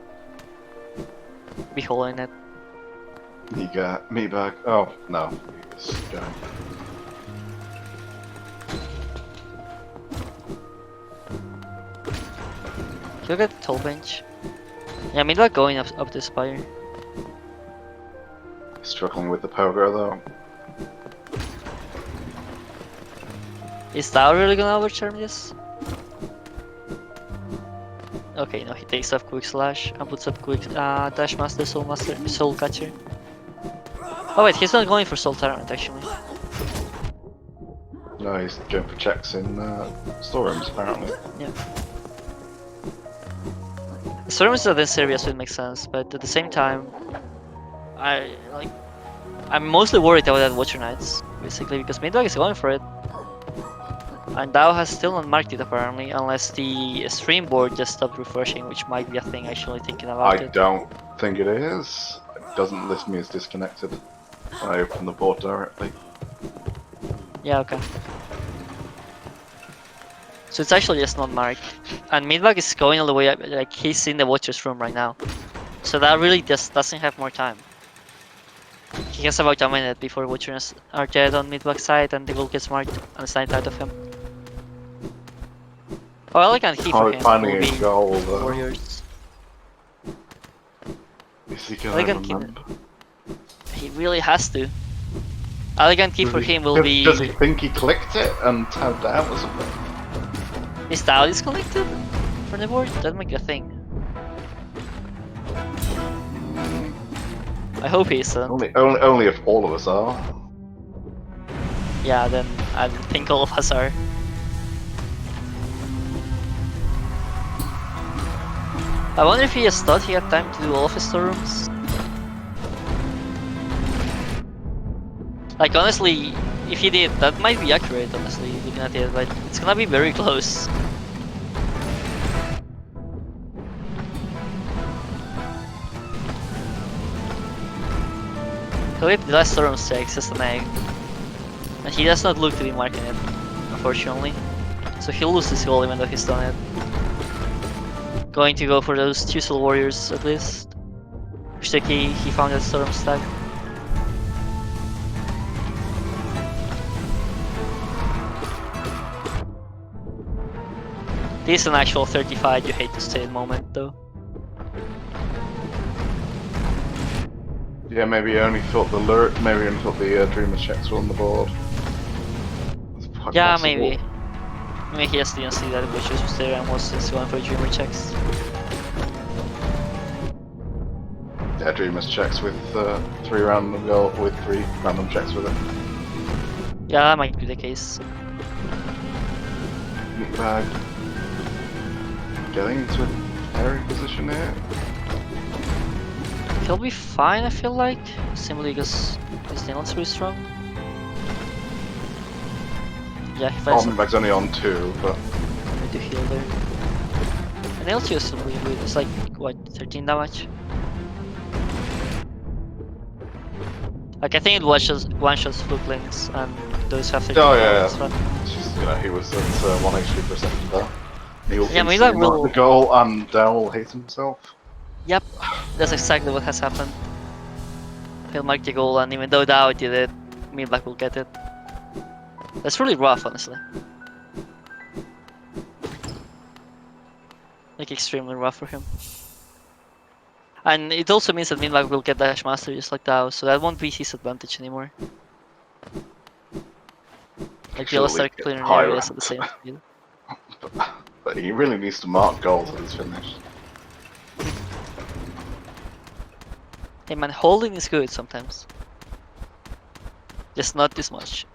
A: be holding it.
B: You got Meatbag. Oh, no. He's going.
A: Look at the toll bench. Yeah, Meatbag going up the spire.
B: Struggling with the poker though.
A: Is Dao really gonna overcharm this? Okay, no, he takes off Quick Slash and puts up Quick Dash Master, Soul Catcher. Oh wait, he's not going for Soul Tyrant actually.
B: No, he's going for checks in storerooms apparently.
A: Yeah. Storms are this area, so it makes sense, but at the same time, I'm mostly worried about that Watcher Knights, basically, because Meatbag is going for it. And Dao has still not marked it apparently, unless the stream board just stopped refreshing, which might be a thing actually thinking about
B: I
A: it.
B: don't think it is. It doesn't list me as disconnected when I open the port directly.
A: Yeah, okay. So it's actually just not marked. And Meatbag is going all the way up, like he's in the Watcher's room right now. So that really just doesn't have more time. He has about a minute before Watchers are dead on Meatbag's side and the goal gets marked and sniped out of him. Oh, elegant key for him
B: Finding
A: will
B: a
A: be
B: goal though.
A: Warriors.
B: Is he gonna
A: Elegant key.
B: remember?
A: He really has to. Elegant key for him will
B: Does
A: be...
B: he think he clicked it and tabbed out or something?
A: Is Dao disconnected from the board? That might be a thing. I hope he isn't.
B: Only if all of us are.
A: Yeah, then I think all of us are. I wonder if he just thought he had time to do all of his storerooms. Like honestly, if he did, that might be accurate honestly, looking at it, but it's gonna be very close. So if the last storeroom checks just an egg. And he does not look to be marking it, unfortunately. So he'll lose this goal even though he's done it. Going to go for those 2 Soul Warriors at least. Which he found that Storm stack. This is an actual 35 you hate to stay moment though.
B: Yeah, maybe he only thought the Dreamer checks were on the board. That's quite
A: Yeah,
B: possible.
A: maybe. Maybe he just didn't see that Witches was there and was just going for Dreamer checks.
B: Yeah, Yeah, Dreamers checks with 3 random goal with 3 random checks with it.
A: Yeah, that might be the case.
B: Meatbag getting into an airy position here.
A: He'll be fine, I feel like, simply because his nail's really strong. Yeah, he
B: Oh,
A: finds
B: Meatbag's only on 2, but
A: something to heal there. And nail is still really good. It's like what, 13 damage? Like I think it was just one-shots Flukelings, and those have 13
B: oh
A: damage.
B: yeah, it's just, you know, he was at 1 HP per second there. He'll
A: Yeah,
B: instantly
A: Meatbag
B: mark
A: will.
B: the goal, and Dow will hate himself.
A: Yep, that's exactly what has happened. He'll mark the goal, and even though Dao did it, Meatbag will get it. That's really rough, honestly. Like extremely rough for him. And it also means that Meatbag will get Dash Master just like Dao, so that won't be his advantage anymore. Like they'll start clearing
B: high
A: areas at the
B: ranked.
A: same speed.
B: But he really needs to mark goals when he's finished.
A: Hey man, holding is good sometimes. Just not this much.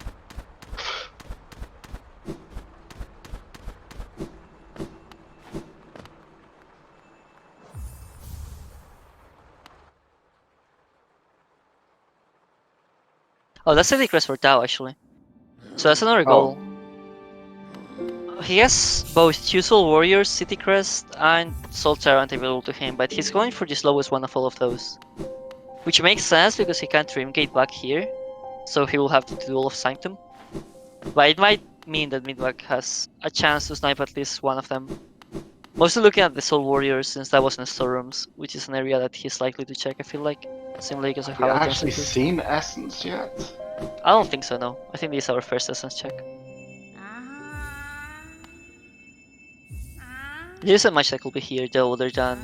A: Oh, that's a request for Tao actually. So that's another goal. He has both 2 Soul Warriors, City Crest, and Soul Tyrant available to him, but he's going for the slowest one of all of those. Which makes sense because he can't Dreamgate back here, so he will have to do all of Sanctum. But it might mean that Meatbag has a chance to snipe at least one of them. Mostly looking at the Soul Warriors since that was in storerooms, which is an area that he's likely to check, I feel like. Simply because of
B: Have
A: how
B: you
A: advanced
B: actually
A: it is.
B: seen Essence yet?
A: I don't think so, no. I think this is our first Essence check. There isn't much that could be here though, other than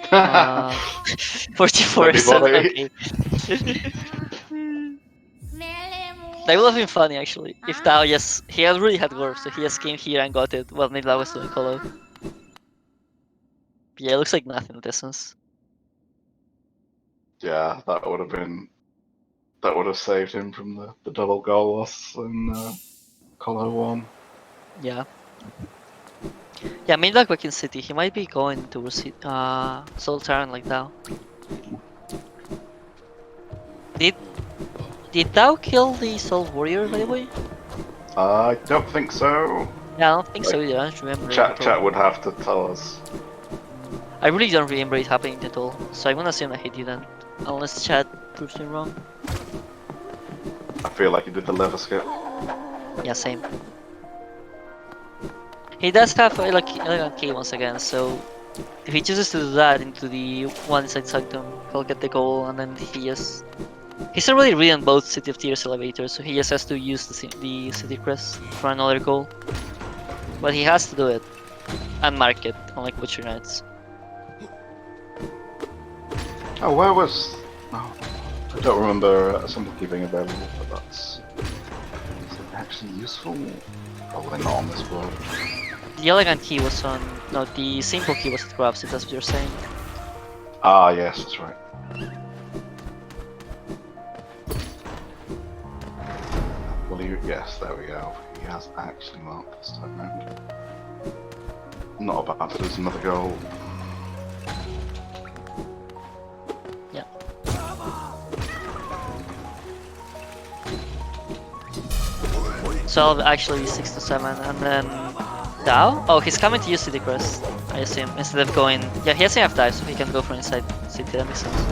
A: 44%.
B: Anybody?
A: Okay. That would have been funny actually. If Tao just he had really had Gorf, so he just came here and got it while Nidla was doing Colo. Yeah, it looks like nothing at Essence.
B: Yeah, that would have saved him from the double goal loss in Colo 1.
A: Yeah. Yeah, Midlag back in City, he might be going towards Soul Tyrant like Tao. Did Tao kill the Soul Warrior by the way?
B: I don't think so.
A: Yeah, I don't think so either, I don't remember it at all.
B: Chat would have to tell us.
A: I really don't remember it happening at all, so I'm gonna assume that he didn't. Unless chat proves me wrong.
B: I feel like he did the lever skip.
A: Yeah, same. He does have like elegant key once again, so if he chooses to do that into the one inside Sanctum, he'll get the goal, and then he's already ridden both City of Tears elevators, so he just has to use the City Crest for another goal. But he has to do it and mark it, unlike Butcher Knights.
B: Oh, where was? Oh, I don't remember something being available, but that's is it actually useful? Probably not on this board.
A: The elegant key was on. No, the simple key was at Grabs, if that's what you're saying.
B: Ah, yes, that's right. Well, yes, there we go. He has actually marked this time round. Not about to lose another goal.
A: Yeah. So I'll actually be 6 to 7, and then Dao? Oh, he's coming to use City Crest, I assume, instead of going. Yeah, he has enough dive, so he can go for inside City, that makes sense.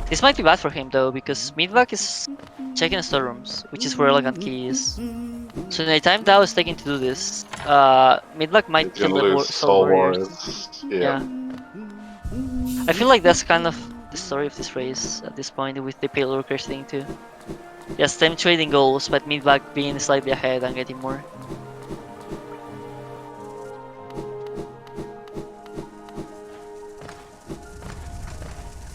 A: This might be bad for him though, because Meatbag is checking storerooms, which is where Elegant Key is. So in the time Dao is taking to do this, Meatbag might
B: He's
A: kill
B: gonna
A: the
B: lose
A: Soul Warriors.
B: Yeah.
A: I feel like that's kind of the story of this race at this point with the Pale Workers thing too. Yes, them trading goals, but Meatbag being slightly ahead and getting more.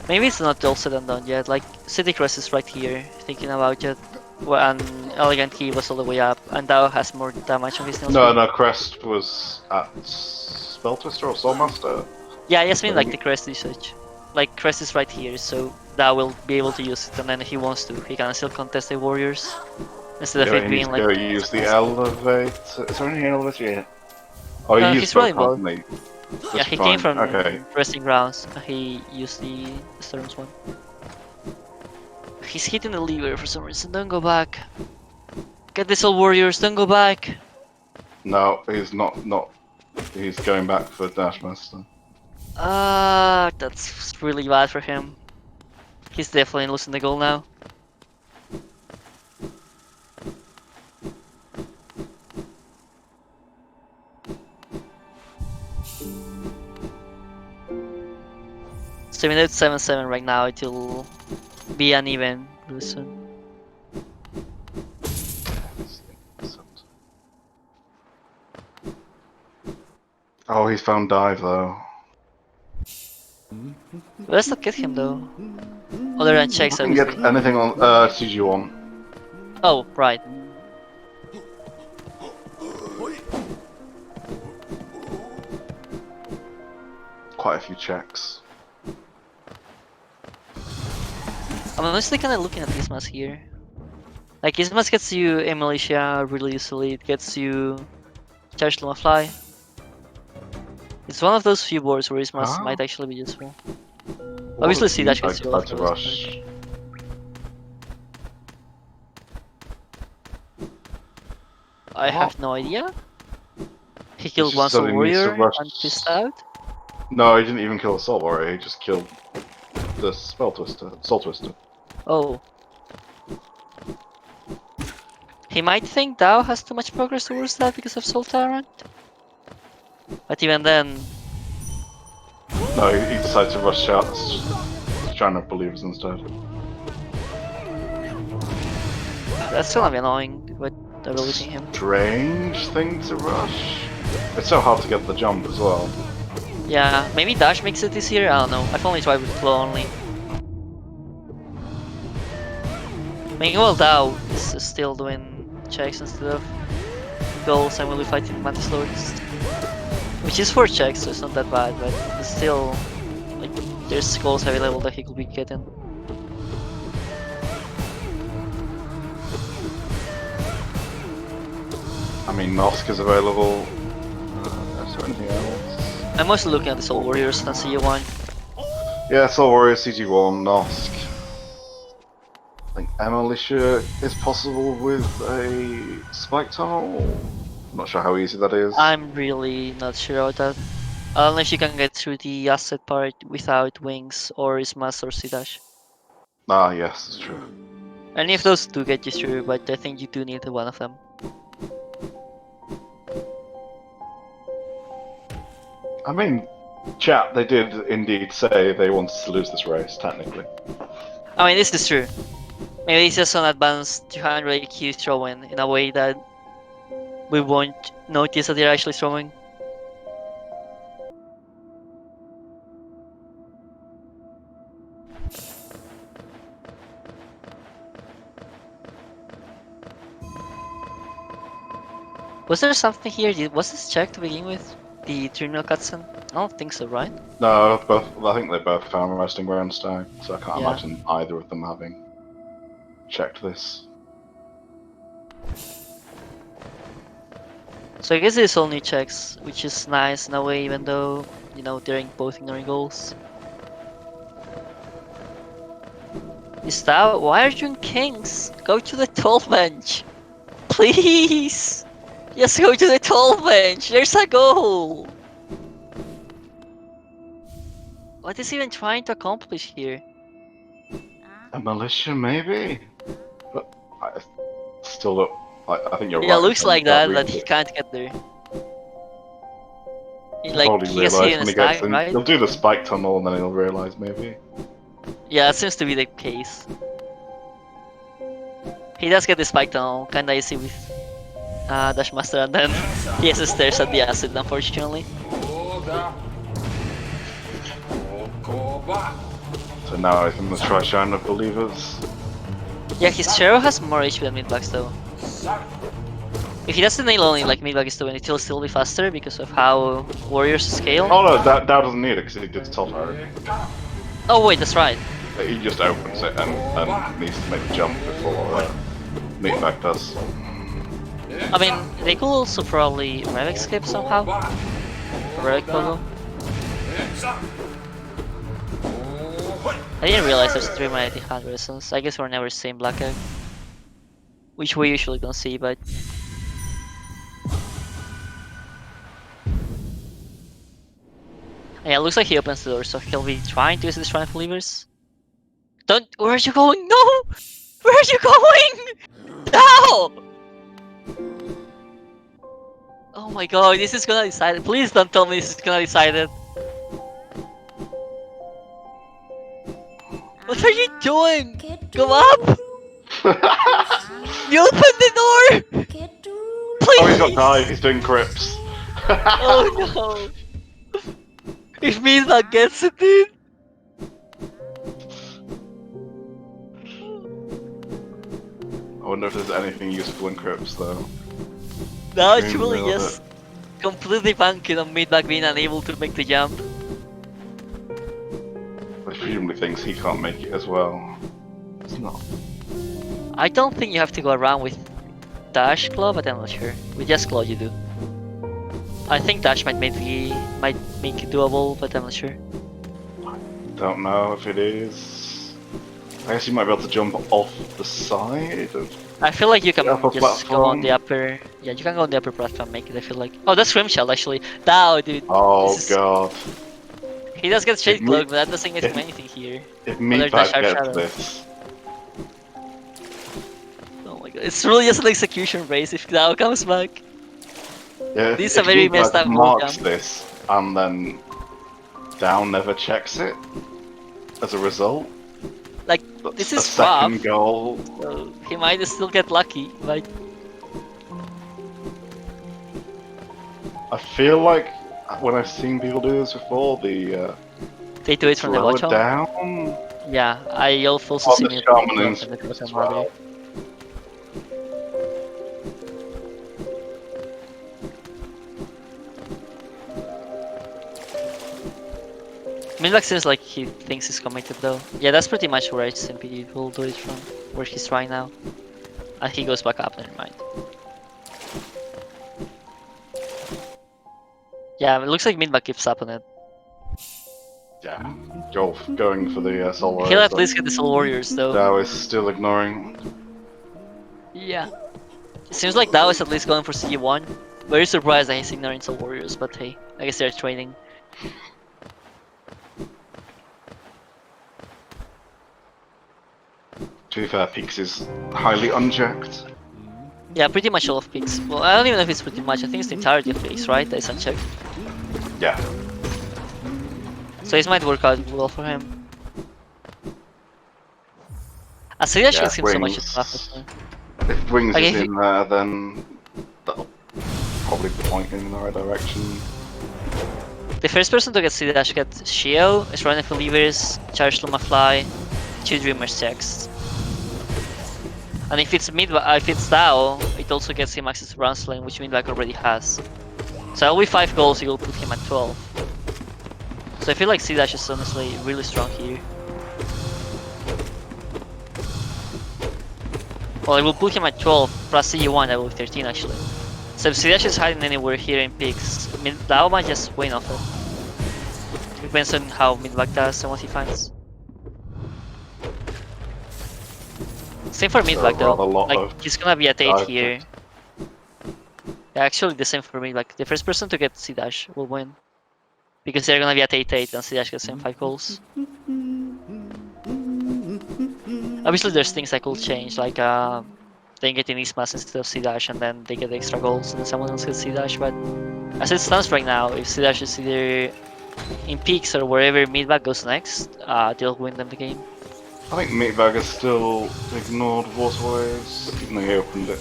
A: Maybe it's not all said and done yet, like City Crest is right here, thinking about it, and Elegant Key was all the way up, and Dao has more damage on his nail
B: No,
A: speed.
B: no, Crest was at Spell Twister or Soul Master.
A: Yeah, I just mean like the Crest usage. like Crest is right here, so that will be able to use it, and then if he wants to, he can still contest the warriors instead of
B: Yeah,
A: it
B: he needs
A: being
B: to
A: like.
B: go use the elevator. Is there any elevator yet? Oh, he used
A: He's
B: both,
A: rolling well.
B: hasn't he?
A: Yeah,
B: That's
A: he came
B: fine.
A: from
B: Okay.
A: resting grounds. He used the Storms one. He's hitting the lever for some reason. Don't go back. Get this all warriors. Don't go back.
B: No, he's not. Not. He's going back for Dashmaster.
A: That's really bad for him. He's definitely losing the goal now. So we know it's 7-7 right now. It will be uneven really soon.
B: Oh, he's found dive though.
A: Let's not get him though. Other than checks,
B: I can get
A: obviously.
B: anything on CG1.
A: Oh, right.
B: Quite a few checks.
A: I'm honestly kind of looking at Ismas here. Like, Ismas gets you a militia really easily. It gets you charged on a fly. It's one of those few boards where Ismas
B: Ah.
A: might actually be useful.
B: What
A: Obviously,
B: if
A: C-Dash
B: I
A: gets you off
B: decide to
A: those,
B: rush?
A: I have no idea. He killed
B: just
A: one
B: said
A: soul
B: he needs to
A: warrior
B: rush.
A: and pissed out.
B: No, he didn't even kill the Soul Warrior, he just killed the Spell Twister, Soul Twister.
A: Oh. He might think Dao has too much progress towards that because of Soul Tyrant. But even then,
B: No, he decided to rush out trying to believers instead.
A: that's gonna be annoying, but they're releasing him.
B: Strange thing to rush. It's so hard to get the jump as well.
A: Yeah, maybe Dash makes it this year, I don't know. I've only tried with Flow only. Meanwhile, Dao is still doing checks instead of goals and will be fighting Mantis Lords. Which is 4 checks, so it's not that bad, but it's still, like, there's goals available that he could be getting.
B: I mean, Nosk is available. Is there anything else?
A: I'm mostly looking at the Soul Warriors and CU1.
B: Yeah, Soul Warrior, CG1, Nosk. I think Militia is possible with a Spike Tunnel. I'm not sure how easy that is.
A: I'm really not sure about that. I don't know if you can get through the asset part without wings or Ismas or C-Dash.
B: Ah, yes, it's true.
A: Any of those do get you through, but I think you do need one of them.
B: I mean, chat, they did indeed say they wanted to lose this race, technically.
A: I mean, this is true. Maybe it's just an advanced 200 AQ throwing in a way that we won't notice that they're actually throwing. Was there something here? Was this checked to begin with? The terminal cutscene? I don't think so, right?
B: No, both. I think they both found resting ground stag, so I can't
A: Yeah.
B: imagine either of them having checked this.
A: So I guess it's all new checks, which is nice in a way, even though, you know, they're both ignoring goals. Is that why are you in Kings? Go to the 12 bench! Please! Just go to the 12 bench! There's a goal! What is he even trying to accomplish here?
B: A militia, maybe? But I still don't. I think you're right.
A: Yeah, looks
B: in
A: like
B: saying
A: that,
B: you
A: but
B: can't
A: he
B: read
A: can't get there.
B: it.
A: Like,
B: Probably
A: he has hit
B: realise
A: in
B: when
A: a
B: he gets
A: snag,
B: in.
A: right?
B: He'll do the spike tunnel and then he'll realise maybe.
A: Yeah, that seems to be the case. He does get the spike tunnel, kinda easy with Dashmaster, and then he has the stairs at the acid, unfortunately.
B: So now he's gonna try Shine of Believers.
A: Yeah, his Shero has more HP than Meatbag's though. If he doesn't nail only like Meatbag is doing, it will still be faster because of how warriors scale.
B: Oh no, that doesn't need it because he did Soul Tyrant.
A: Oh wait, that's right.
B: He just opens it and needs to make the jump before Meatbag does.
A: I mean, they could also probably Relic skip somehow. Relic Pogo. I didn't realize there's 3 magnetic hand resistance. I guess we're never seeing Black Egg. Which we usually don't see, but... Yeah, it looks like he opens the door, so he'll be trying to use his triumph levers. Don't... Where are you going? No! Where are you going? No! Oh my god, this is gonna decide it. Please don't tell me this is gonna decide it. What are you doing? Go up! You open the door! Please!
B: Oh, he's got dive. He's doing grips.
A: Oh no! If Meatbag gets it, dude!
B: I wonder if there's anything useful in crypts though.
A: Now it's
B: Dream
A: really
B: nailed
A: just completely banking on Meatbag being unable to make the jump.
B: But he presumably thinks he can't make it as well. It's not.
A: I don't think you have to go around with Dash Claw, but I'm not sure. With Just Claw you do. I think Dash might make it doable, but I'm not sure.
B: Don't know if it is. I guess you might be able to jump off the side of...
A: I feel like you can
B: Upper
A: just go on
B: platform.
A: the upper... Yeah, you can go on the upper platform and make it, I feel like. Oh, that's Rimshell actually. Now, dude.
B: Oh
A: This is-
B: god.
A: He does get straight
B: If
A: cloak,
B: Me-
A: but that doesn't get him
B: if-
A: anything here.
B: If
A: Other than
B: Meatbag
A: Sharp
B: gets
A: Shadow.
B: this...
A: Oh my god, it's really just an execution race if Dao comes back.
B: Yeah,
A: This is
B: if
A: a very
B: Meatbag
A: messed up
B: marks
A: jump.
B: this and then Down never checks it as a result.
A: Like,
B: That's
A: this
B: a
A: is
B: second
A: rough.
B: goal.
A: So he might still get lucky, but
B: I feel like when I've seen people do this before, the
A: they do it from the
B: slow
A: watch
B: it
A: on.
B: down.
A: Yeah, I also
B: Oh,
A: seen
B: the
A: it
B: shaman
A: from
B: ins
A: the Cross
B: as
A: Madre.
B: well.
A: Midlack seems like he thinks he's committed though. Yeah, that's pretty much where SMP will do it from, where he's trying now. And he goes back up, never mind. Yeah, it looks like Midback keeps up on it.
B: Yeah, going for the Soul Warriors.
A: He'll at least get the Soul Warriors though.
B: Dao is still ignoring.
A: Yeah. It seems like Dao is at least going for CG1. Very surprised that he's ignoring Soul Warriors, but hey, I guess they're training.
B: To be fair, Peaks is highly unchecked.
A: Yeah, pretty much all of picks. Well, I don't even know if it's pretty much. I think it's the entirety of picks, right? That is unchecked.
B: Yeah.
A: So this might work out well for him. Asiriash
B: Yeah,
A: gets him so much
B: Wings.
A: stuff.
B: If Wings
A: Okay,
B: is
A: he-
B: in there, then that'll probably point him in the right direction.
A: The first person to get C-Dash gets Shio, is running for levers, charge Luma Fly, 2 Dreamers checks. And if it's Dao, it also gets him access to Round Lane, which Meatbag already has. So that'll be 5 goals, it will put him at 12. So I feel like C-Dash is honestly really strong here. Well, it will put him at 12, plus CU1, that will be 13 actually. So if C-Dash is hiding anywhere here in picks, Dao might just win off it. Depends on how Meatbag does and what he finds. Same for Meatbag though,
B: rather lot
A: like
B: of
A: he's gonna be at 8
B: dive
A: here.
B: picks.
A: Yeah, actually the same for Meatbag. The first person to get C-Dash will win. Because they're gonna be at 8-8 and C-Dash gets him 5 goals. Obviously there's things that could change, like they get in Eastmass instead of C-Dash and then they get extra goals and then someone else gets C-Dash, but as it stands right now, if C-Dash is either in peaks or wherever Meatbag goes next, they'll win them the game.
B: I think Meatbag has still ignored Waterways, even though he opened it.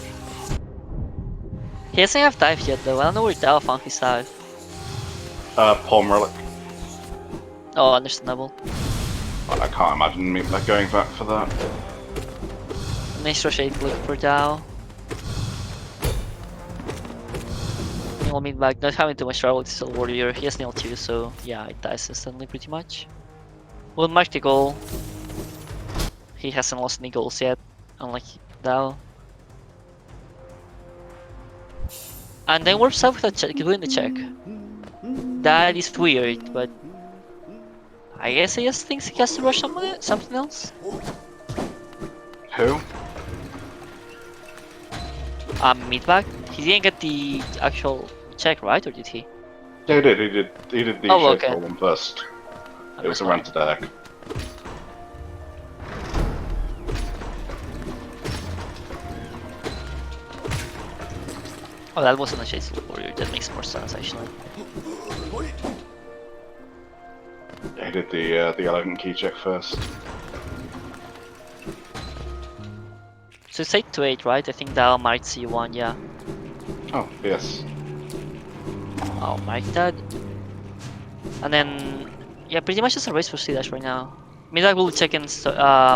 A: He doesn't have dive yet though, I don't know where Dao found his dive.
B: Palm Relic.
A: Oh, understandable.
B: I can't imagine Meatbag going back for that.
A: Nice Roshade looking for Dao. Nil Meatbag, not having too much trouble with Soul Warrior, he has Nil too, so yeah, it dies instantly pretty much. We'll mark the goal. He hasn't lost any goals yet, unlike Dao. And then warps up without doing the check. That is weird, but I guess he just thinks he has to rush something else.
B: Who?
A: Meatbag. He didn't get the actual check, right? Or did he?
B: Yeah, he did. He did the
A: Oh,
B: shape
A: okay.
B: one first.
A: That
B: It was a
A: fine.
B: rant attack.
A: Oh, that wasn't a Shades Warrior. That makes more sense, actually.
B: Yeah, he did the elegant key check first.
A: So it's 8 to 8, right? I think Dao marked C1, yeah.
B: Oh, yes.
A: I'll mark that. And then, yeah, pretty much just a race for C-Dash right now. Meatbag will check in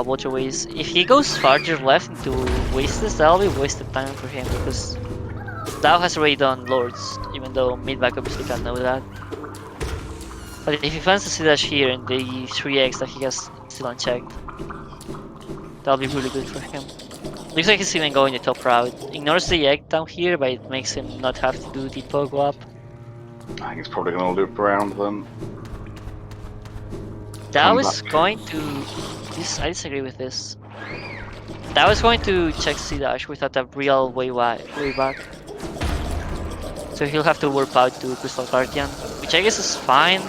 A: waterways. If he goes farther left into Wasteless, that'll be wasted time for him because Dao has already done Lords, even though Meatbag obviously can't know that. But if he finds the C-Dash here and the 3x that he has still unchecked, that'll be really good for him. Looks like he's even going the top route. Ignores the egg down here, but it makes him not have to do the pogo up.
B: I think he's probably going to loop around then.
A: Dao
B: Come
A: is
B: back.
A: going to... I disagree with this. Dao is going to check C-Dash without a real way back. So he'll have to warp out to Crystal Guardian, which I guess is fine.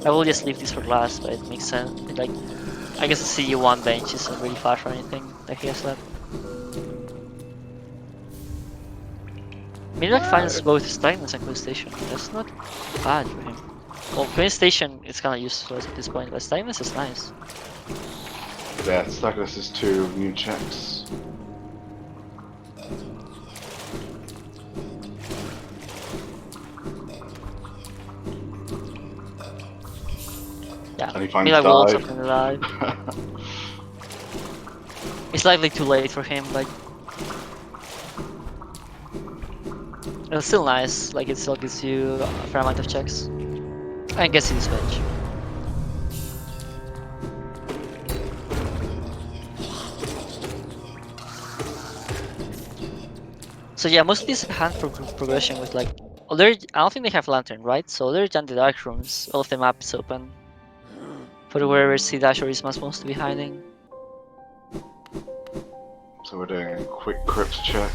A: I will just leave this for last, but it makes sense. Like, I guess the CU1 bench isn't really fast or anything that he has left. Meatbag finds both Stagnance and Queen Station. That's not bad for him. Well, Queen Station is kinda useless at this point, but Stagnance is nice.
B: Yeah, Stagnus is 2 new checks.
A: Yeah,
B: And he finds
A: Meatbag will also
B: dive.
A: find alive. It's slightly too late for him, but it's still nice. Like, it still gives you a fair amount of checks. I guess it's bench. So yeah, most of these are hand progression with like I don't think they have lantern, right? So other than the dark rooms, all of the map is open for wherever C-Dash or Isma supposed to be hiding.
B: So we're doing a quick crypt check.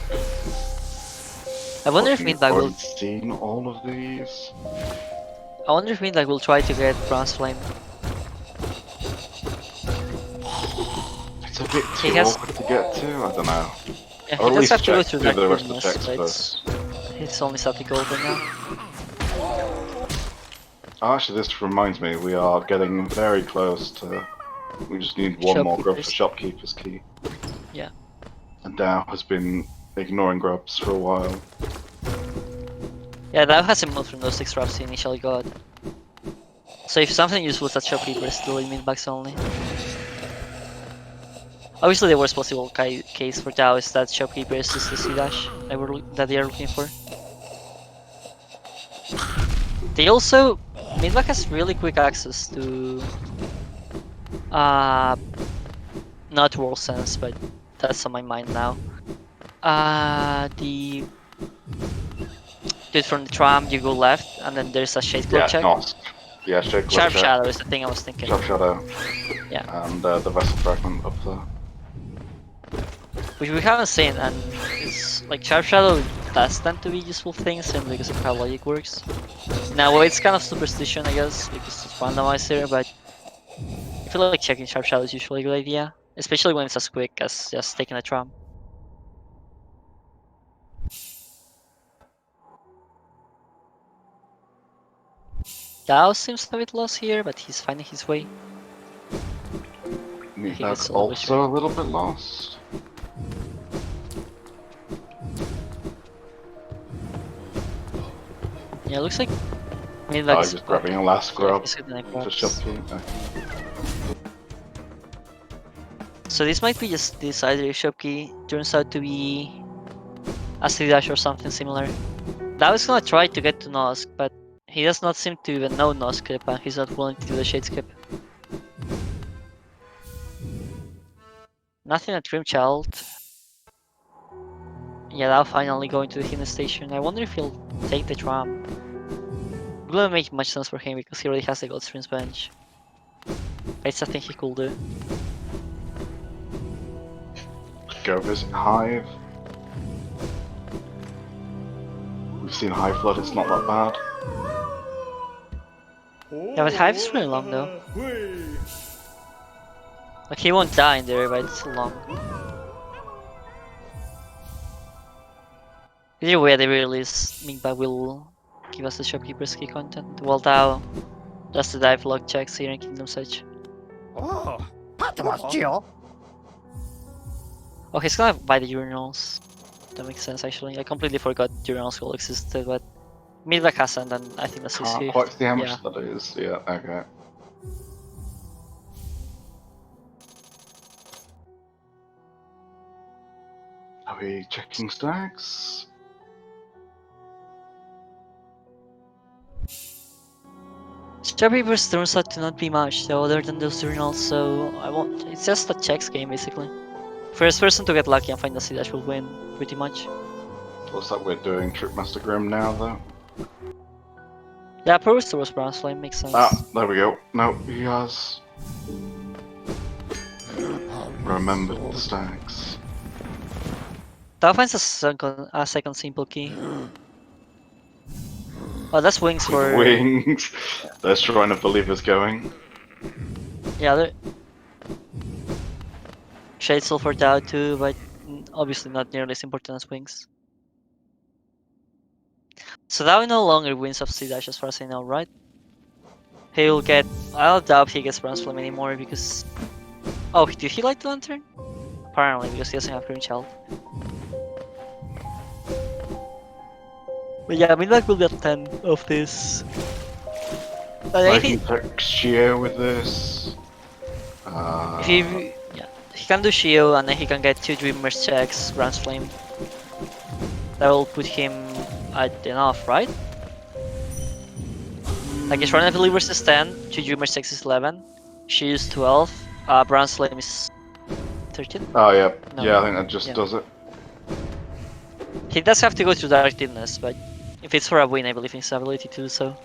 A: I wonder if
B: Looking
A: Meatbag will.
B: forward to seeing all of these.
A: I wonder if Meatbag will try to get Bronze Flame.
B: It's a bit
A: He
B: too
A: has-
B: awkward to get to, I don't know.
A: Yeah,
B: Or
A: he
B: at
A: does
B: least
A: have to go
B: check,
A: through
B: do
A: Dark
B: the rest of the
A: Rooms,
B: checks
A: but
B: first.
A: it's only static gold right now.
B: Oh, actually, this reminds me, we are getting very close to... We just need one more grub for
A: Shopkeepers.
B: Shopkeeper's Key.
A: Yeah.
B: And Dow has been ignoring grubs for a while.
A: Yeah, that hasn't moved from those 6 drops he initially got. So if something useful at Shopkeeper is still in Meatbags only. Obviously the worst possible case for Tao is that Shopkeeper is just the C-Dash that they are looking for. They also... Meatbag has really quick access to... not World Sense, but that's on my mind now. The... Dude, from the tram you go left, and then there's a Shade Cloak check.
B: Nosk. Yeah, Shade Cloak
A: Sharp
B: check.
A: Shadow is the thing I was thinking.
B: Sharp Shadow.
A: Yeah.
B: And the Vessel Fragment up there.
A: Which we haven't seen, and it's like Sharp Shadow does tend to be useful things simply because of how logic works. Now it's kind of superstition, I guess, because it's randomizer, but I feel like checking Sharp Shadow is usually a good idea, especially when it's as quick as just taking a tram. Dao seems a bit lost here, but he's finding his way. it's
B: Meatbag
A: a little bit
B: also a little bit lost.
A: Yeah, it looks like
B: Oh,
A: Meatbag's
B: just grabbing a last
A: yeah,
B: grub
A: he's hitting the
B: for
A: grubs.
B: Shopkeeper.
A: So this might be just this either Shopkey turns out to be a C-Dash or something similar. Dao is gonna try to get to Nosk, but he does not seem to even know Nosk skip and he's not willing to do the Shade skip. Nothing at Grimchild. Yeah, now finally going to the Hidden Station. I wonder if he'll take the tram. It wouldn't make much sense for him because he already has the Godstream's bench. But it's something he could do.
B: Go visit Hive. We've seen High Flood, it's not that bad.
A: Yeah, but Hive's really long though. Like he won't die in there, but it's long. Either way, at the very least, Meatbag will give us the shopkeeper's key content. Well, now, just the dive log checks here in Kingdom's Edge.
D: Oh,
A: Oh, he's gonna buy the urinals. That makes sense actually. I completely forgot urinals still existed, but Meatbag hasn't, and I think that's his
B: Can't
A: fifth.
B: quite see how much
A: Yeah.
B: that is. Yeah, okay. Are we checking stacks?
A: Shopkeeper's turns out to not be much though, other than those urinals, so I won't. It's just a checks game basically. First person to get lucky and find the C-Dash will win, pretty much.
B: Looks like we're doing Tripmaster Grim now, though.
A: Yeah, Pro Store was Bronze Flame, makes sense.
B: Ah, there we go. No, he has remembered the stacks.
A: That finds a second simple key. Oh, that's wings for...
B: Wings. They're trying to believe it's going.
A: Yeah, they're... Shade Soul for Dao too, but obviously not nearly as important as wings. So Dao no longer wins off C-Dash as far as I know, right? He'll get... I don't doubt he gets Bronze Flame anymore because... Oh, did he light the lantern? Apparently, because he doesn't have Green Child. But yeah, Meatbag will get 10 of this. But I
B: I
A: think
B: can check Shio with this.
A: if he, yeah, he can do Shio and then he can get 2 Dreamers checks, Bronze Flame. That will put him at enough, right? Like his Run Believers is 10, 2 Dreamers checks is 11, Shio is 12, Bronze Flame is 13.
B: Oh yeah,
A: No.
B: yeah. I think that just
A: Yeah.
B: does it.
A: He does have to go through Dark Deepness, but if it's for a win, I believe in his ability to do so.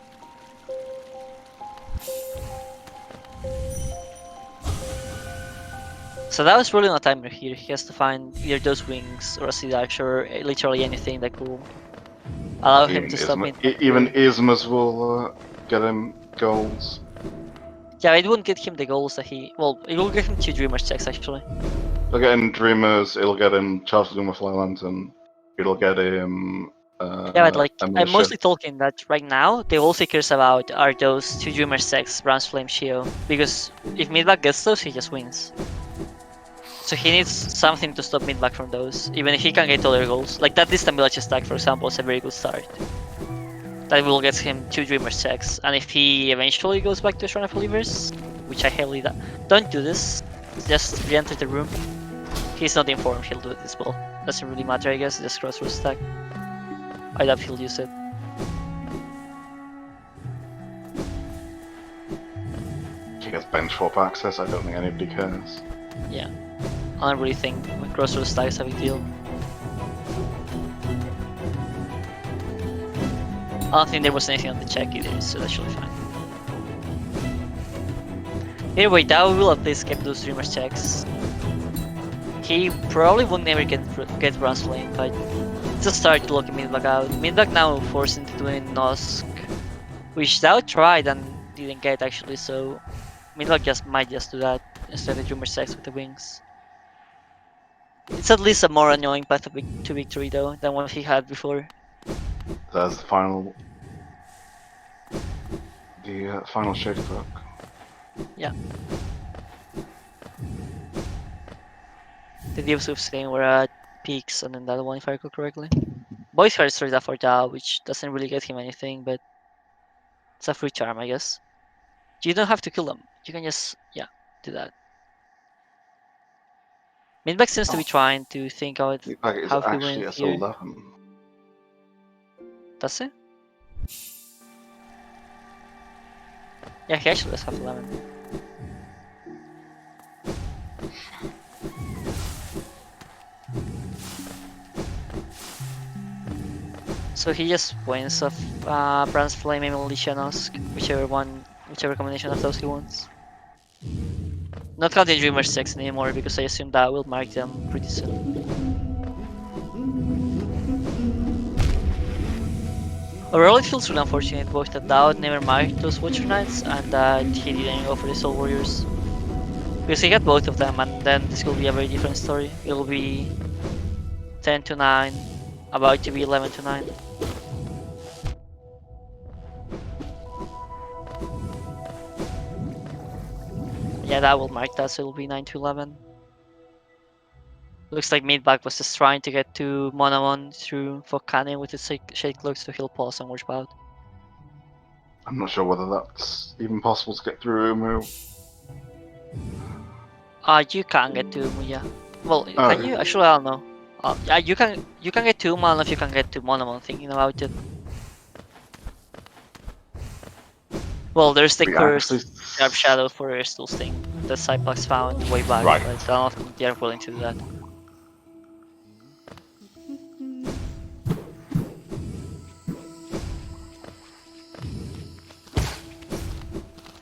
A: So that was really not a timer here. He has to find either those wings or a C-Dash or literally anything that could allow him to stop me.
B: Even Ismas will get him goals.
A: Yeah, it wouldn't get him the goals that he... Well, it will get him 2 Dreamers checks actually.
B: It'll get him Dreamers. It'll get him Charles Luma Fly Lantern. It'll get him.
A: Yeah, but like,
B: Militia.
A: I'm mostly talking that right now, the all he cares about are those 2 Dreamers checks, Bronze Flame, Shio. Because if Meatbag gets those, he just wins. So he needs something to stop Meatbag from those, even if he can get other goals. Like that distant village stack, for example, is a very good start. That will get him 2 Dreamers checks, and if he eventually goes back to Shrine of Believers, which I highly don't do this, just re-enter the room. He's not informed, he'll do it this ball. Doesn't really matter, I guess, just crossroad stack. I doubt he'll use it.
B: He gets bench swap access. I don't think anybody cares.
A: Yeah. I don't really think crossroad stack is a big deal. I don't think there was anything on the check either, so that should be fine. Anyway, Dao will at least get those Dreamers checks. He probably won't never get Bronze Flame, but it's a start to lock Meatbag out. Meatbag now forced into doing Nosk, which Dao tried and didn't get actually, so Meatbag might just do that instead of Dreamer checks with the wings. It's at least a more annoying path to victory though than what he had before.
B: There's the final. The final shade book.
A: Yeah. The deals with saying we're at peaks and then the other one if I recall correctly. Boys Heart started that for Dao, which doesn't really get him anything, but it's a free charm, I guess. You don't have to kill them. You can just, yeah, do that. Meatbag seems to be trying to think out
B: Meatbag is
A: how he
B: actually
A: wins here.
B: S11.
A: Does it? Yeah, he actually does have 11. So he just wins of Bronze Flame and Militia Nosk, whichever combination of those he wants. Not counting Dreamer 6 anymore because I assume that will mark them pretty soon. Overall, it feels really unfortunate both that Dao never marked those Watcher Knights and that he didn't go for the Soul Warriors. Because he had both of them, and then this will be a very different story. It will be 10 to 9, about to be 11 to 9. Yeah, that will mark that, so it will be 9 to 11. Looks like Meatbag was just trying to get to Monomon through Volcanic with his Shade Cloaks to heal Pulse and Watch Bout.
B: I'm not sure whether that's even possible to get through Umu.
A: You can get to Umu, yeah. Well,
B: Oh.
A: can you? Actually, I don't know. Yeah, you can get to Umu if you can get to Monomon, thinking about it. Well, there's the
B: Yeah,
A: cursed
B: actually-
A: Sharp Shadow for Airstools thing that Cyplox found way back,
B: Right.
A: but I don't think they're willing to do that.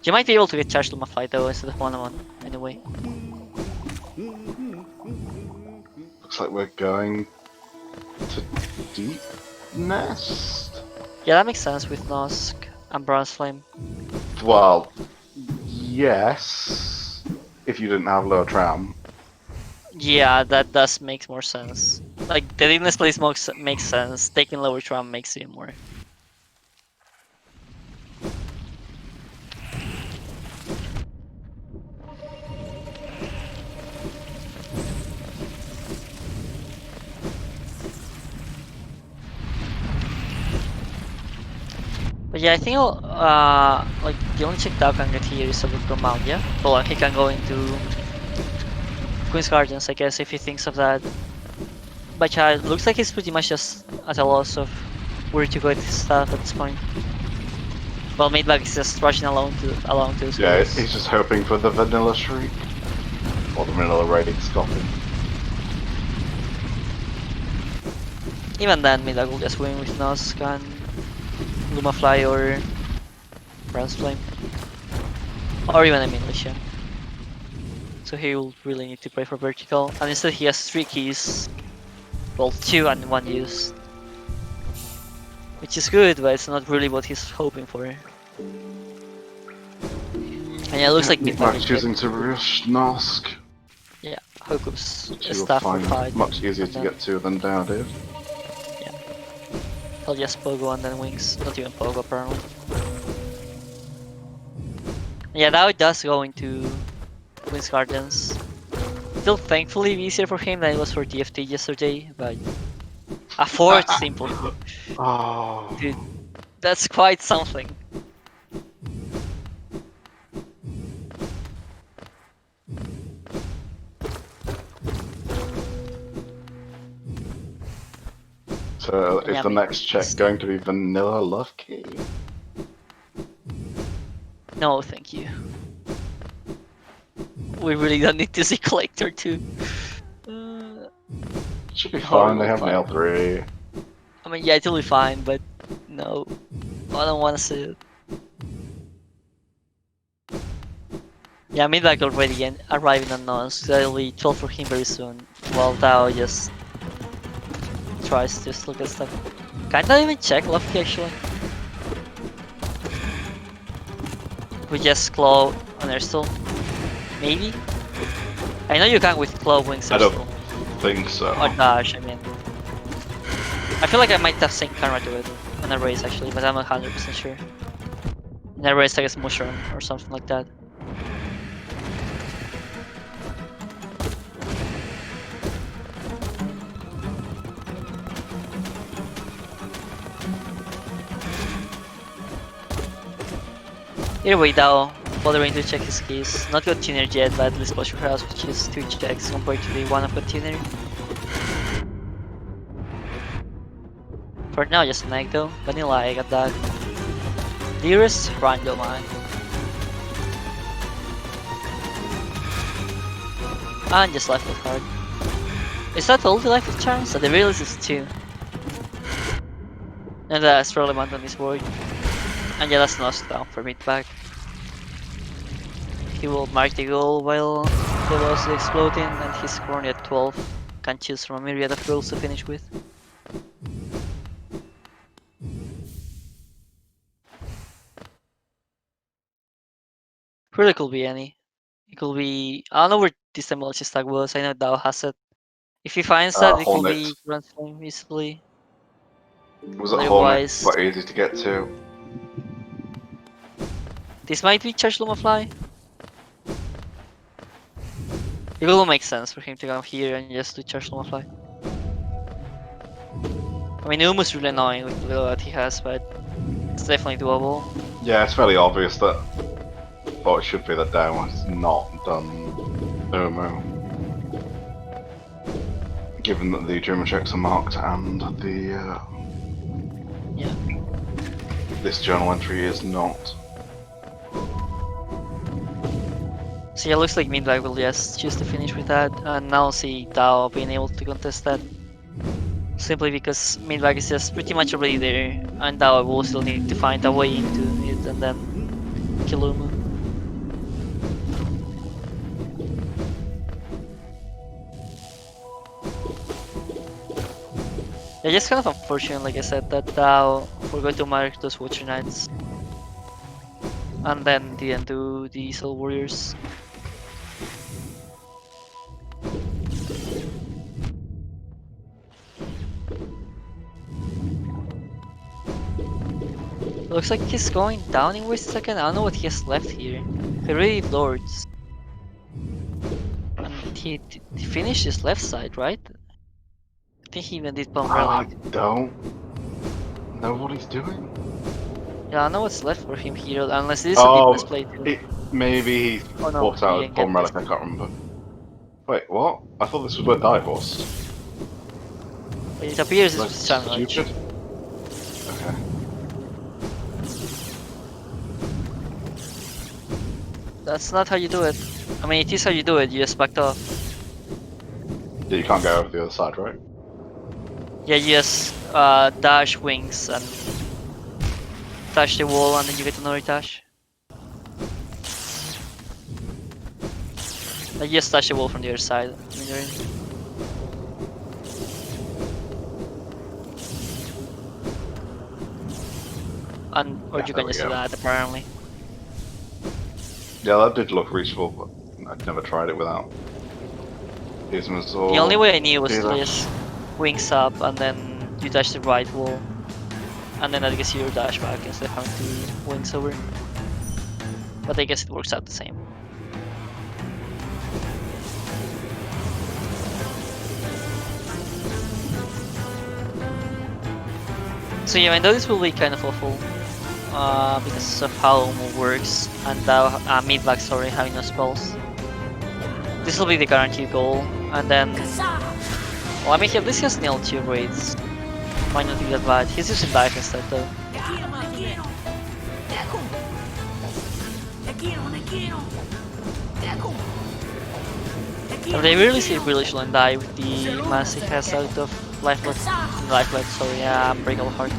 A: You might be able to get Charged Lumafly though instead of Monomon, anyway.
B: Looks like we're going to Deep Nest?
A: Yeah, that makes sense with Nosk and Bronze Flame.
B: Well, yes. If you didn't have lower tram.
A: Yeah, that does make more sense. Like, the Deepness place makes sense, taking lower tram makes it more. But yeah, I think like the only check Dow can get here is a Victor Mount, yeah? Well, he can go into Queen's Gardens, I guess, if he thinks of that. But yeah, it looks like he's pretty much just at a loss of where to go with his stuff at this point. Well, Meatbag is just rushing along to his
B: Yeah,
A: goals.
B: he's just hoping for the vanilla shriek. Or the vanilla rating stopping.
A: Even then, Meatbag will just win with Nosk and Lumafly or Bronze Flame. Or even a Militia. So he will really need to play for vertical. And instead he has 3 keys. Well, 2 and 1 used. Which is good, but it's not really what he's hoping for. And yeah, it looks like Meatbag is
B: choosing to rush Nosk,
A: yeah, Hoku's
B: which you will
A: staff for
B: find
A: 5.
B: much easier to
A: then
B: get to than Dow did.
A: He'll just Pogo and then Wings. Not even Pogo, apparently. Yeah, now it does go into Queen's Gardens. Still thankfully easier for him than it was for DFT yesterday, but a 4th simply.
B: Oh.
A: Dude, that's quite something.
B: So is
A: Yeah,
B: the
A: I mean,
B: next check going to be Vanilla Love Key?
A: No, thank you. We really don't need to see Collector too.
B: Should be
A: Oh,
B: fine, they
A: we'll
B: have
A: find
B: Nail
A: them.
B: 3.
A: I mean, yeah, totally fine, but no. I don't want to see it. Yeah, Meatbag already arriving on Nos, so it'll be 12 for him very soon, while Dao just tries to just look at stuff. Can't I even check Lofty actually? We just claw on Airstall? Maybe? I know you can with claw wings
B: I don't
A: Airstall.
B: think so.
A: Or dash, I mean. I feel like I might have synced camera to it on a race actually, but I'm not 100% sure. In a race, I guess Mushroom or something like that. Either way, Dao, bothering to check his keys. Not got tuner yet, but at least Posture House, which is 2 checks compared to the 1 of a tuner. For now, just an egg though. Vanilla, I got that. Dearest Randomizer. And just life with card. Is that all the life with charms? At the very least it's 2. And that's relevant on this board. And yeah, that's Nosk down for Meatbag. He will mark the goal while the boss is exploding, and he's currently at 12. Can choose from a myriad of goals to finish with. Really could be any. It could be. I don't know where this technology stack was. I know Dao has it. If he finds that, it could
B: Hornet.
A: be Grand Slam easily.
B: Was it Hornet?
A: Otherwise,
B: Quite easy to get to.
A: this might be Charge Lumafly. It will make sense for him to come here and just do Charge Lumafly. I mean, Umu's really annoying with the little that he has, but it's definitely doable.
B: Yeah, it's fairly obvious that. Or it should be that Dow has not done Umu. Given that the German checks are marked and the.
A: Yeah.
B: This journal entry is not.
A: So yeah, looks like Meatbag will just choose to finish with that, and now see Dao being able to contest that. Simply because Meatbag is just pretty much already there, and Dao will still need to find a way into it and then kill Umu. Yeah, just kind of unfortunate, like I said, that Dao forgot to mark those Watcher Knights. And then didn't do the Soul Warriors. Looks like he's going down in West second. I don't know what he has left here. He really did Lords. And he finished his left side, right? I think he even did Palm
B: I
A: Relic.
B: don't know what he's doing.
A: Yeah, I don't know what's left for him here, unless this is a
B: Oh,
A: deepness play too.
B: maybe he
A: Oh no,
B: walked out
A: he
B: with
A: didn't
B: Bomb
A: get
B: Relic, I can't remember. Wait, what? I thought this was where Die was.
A: this. It appears
B: That's
A: it's challenge.
B: stupid. Okay.
A: That's not how you do it. I mean, it is how you do it, you just backed off.
B: Yeah, you can't go over the other side, right?
A: Yeah, you just dash wings and touch the wall and then you get another dash. Like, you just touch the wall from the other side when you're in. And, or
B: Yeah,
A: you
B: there
A: can
B: we
A: just do
B: go.
A: that apparently.
B: Yeah, that did look reachable, but I'd never tried it without Ismas or
A: The only way I knew was to
B: either.
A: just wings up and then you dash the right wall. And then that gets you your dash back instead of having to wings over. But I guess it works out the same. So yeah, I know this will be kind of awful because of how Umu works and Meatbag, sorry, having no spells. This will be the guaranteed goal, and then... Well, I mean, at least he has nailed 2 raids. Might not be that bad. He's using dive instead though. And they really see really shouldn't die with the mass he has out of lifelet, sorry, Unbreakable Heart.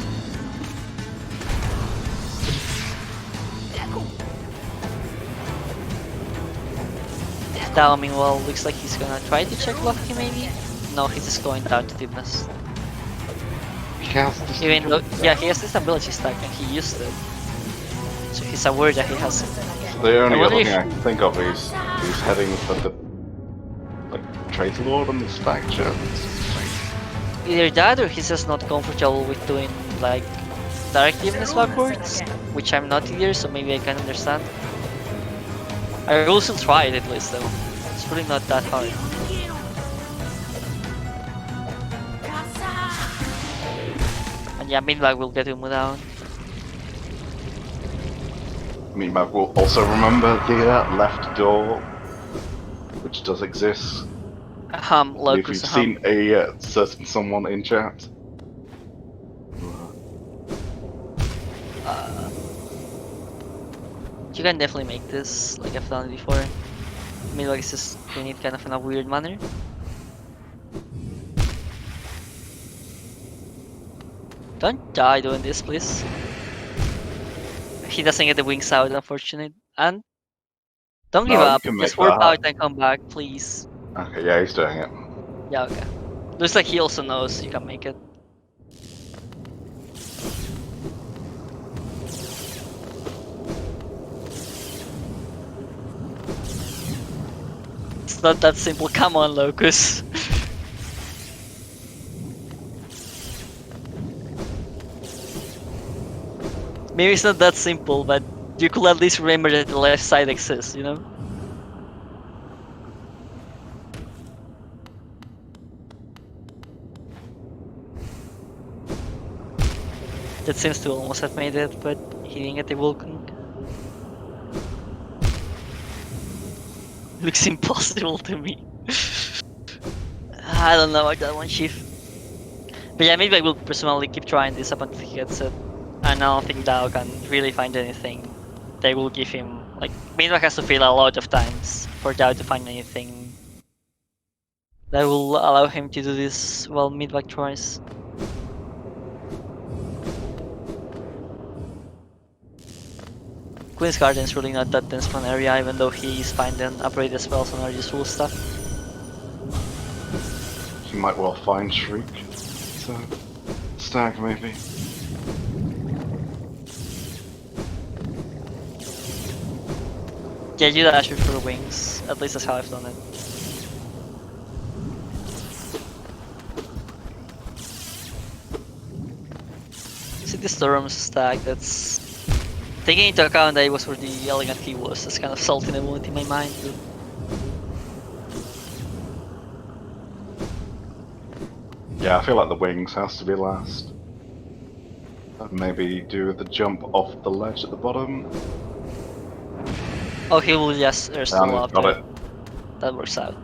A: Dao meanwhile looks like he's gonna try to check Lucky maybe? No, he's just going down to Deepness.
B: He has this
A: Even though, yeah, he has this ability stack and he used it. So he's aware that he has it.
B: The only
A: I
B: other
A: wonder
B: thing
A: if-
B: I can think of is heading for the Traitor Lord on the stack chart.
A: Either that or he's just not comfortable with doing like direct Deepness backwards, which I'm not either, so maybe I can understand. I will still try it at least though. It's really not that hard. And yeah, Meatbag will get him down.
B: Meatbag will also remember the left door, which does exist. If
A: Locus,
B: you've seen a certain someone in chat.
A: You can definitely make this, like I've done it before. Meatbag is just doing it kind of in a weird manner. Don't die doing this, please. He doesn't get the wings out, unfortunate. And don't give
B: No, you
A: up.
B: can make
A: Just warp out
B: that.
A: and come back, please.
B: Okay, yeah, he's doing it.
A: Yeah, okay. Looks like he also knows you can make it. It's not that simple. Come on, Locus. Maybe it's not that simple, but you could at least remember that the left side exists, you know? That seems to almost have made it, but he didn't get the Vulcan. Looks impossible to me. I don't know about that one, Chief. But yeah, maybe I will personally keep trying this up until he gets it. And I don't think Dao can really find anything. They will give him, like, Meatbag has to fail a lot of times for Dao to find anything that will allow him to do this while Meatbag tries. Queen's Garden is really not that dense for an area, even though he's finding upgraded spells and are useful stuff.
B: He might well find Shriek. So, Stag maybe.
A: Yeah, you dash for the wings. At least that's how I've done it. See the Storm's stack, that's... Taking into account that it was where the Elegant Key was, that's kind of salty in the moment in my mind. But...
B: Yeah, I feel like the wings has to be last. And maybe do the jump off the ledge at the bottom.
A: Oh, he will just air
B: And
A: still
B: he's
A: up
B: got
A: there.
B: it.
A: That works out.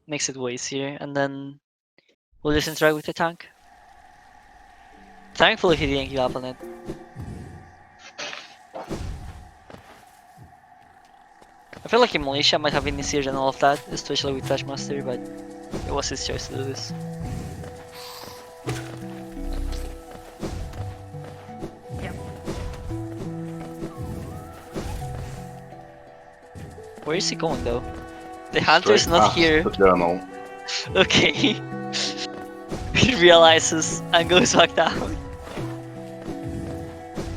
A: Makes it way easier, and then we'll just interact with the tank. Thankfully he didn't give up on it. I feel like in Malaysia might have been easier than all of that, especially with Touchmaster, but it was his choice to do this. Where is he going though? The hunter is
B: Straight
A: not
B: past
A: here.
B: The journal.
A: Okay. He realizes and goes back down.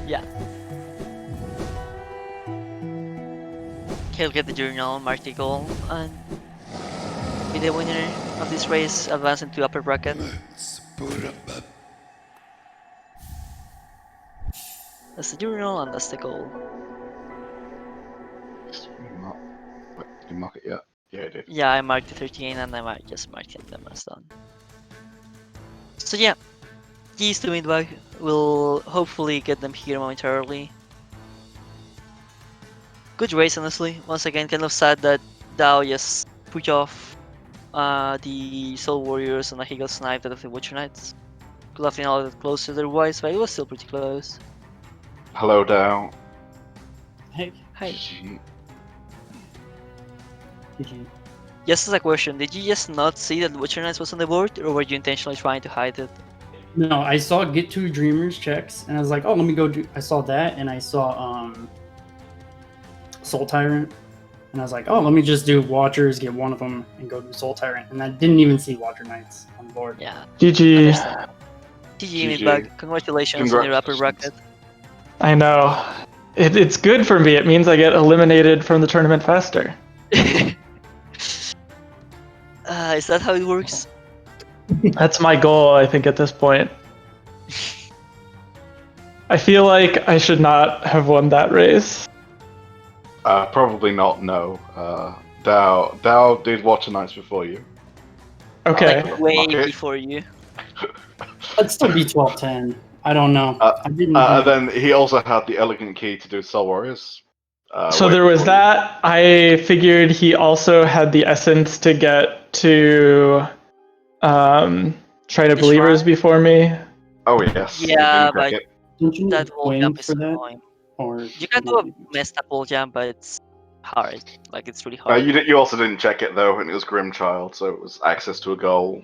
A: Yeah. He'll get the journal, mark the goal, and be the winner of this race, advancing to upper bracket. That's the journal and that's the goal.
B: Wait, did you mark it yet? Yeah, I did.
A: Yeah, I marked the 13 and I might just mark them as done. So yeah, GG's to Meatbag. We'll hopefully get them here momentarily. Good race, honestly. Once again, kind of sad that Dao just put off the Soul Warriors and he got sniped out of the Watcher Knights. Could have been a lot closer otherwise, but it was still pretty close.
B: Hello, Dow.
D: Hey,
A: Hey,
B: GG.
D: GG.
A: just as a question, did you just not see that Watcher Knights was on the board, or were you intentionally trying to hide it?
D: No, I saw Get Two Dreamers checks, and I was like, oh, let me go do. I saw that, and I saw Soul Tyrant, and I was like, oh, let me just do Watchers, get one of them, and go do Soul Tyrant, and I didn't even see Watcher Knights on the board.
A: Yeah.
E: GG.
A: Understand. GG, Meatbag. Congratulations on your upper bracket.
E: I know. It's good for me. It means I get eliminated from the tournament faster.
A: Is that how it works?
E: That's my goal, I think, at this point. I feel like I should not have won that race.
B: Probably not, no. Dow did Watcher Knights before you.
E: Okay.
A: Like way
B: Okay.
A: before you.
D: I'd still be 12-10. I don't know. I didn't.
B: And then he also had the Elegant Key to do Soul Warriors.
E: So
B: way
E: there was
B: before you.
E: that. I figured he also had the essence to get to Try to
A: The
E: Believers
A: shrine?
E: before me.
B: Oh yes. he
A: Yeah,
B: didn't
A: but
B: check it.
D: Don't you need
A: that wall
D: win
A: jump is
D: for that?
A: annoying.
D: Or
A: You can do a messed up wall jump, but it's hard. Like, it's really
B: Uh,
A: hard.
B: you also didn't check it though, and it was Grimchild, so it was access to a goal.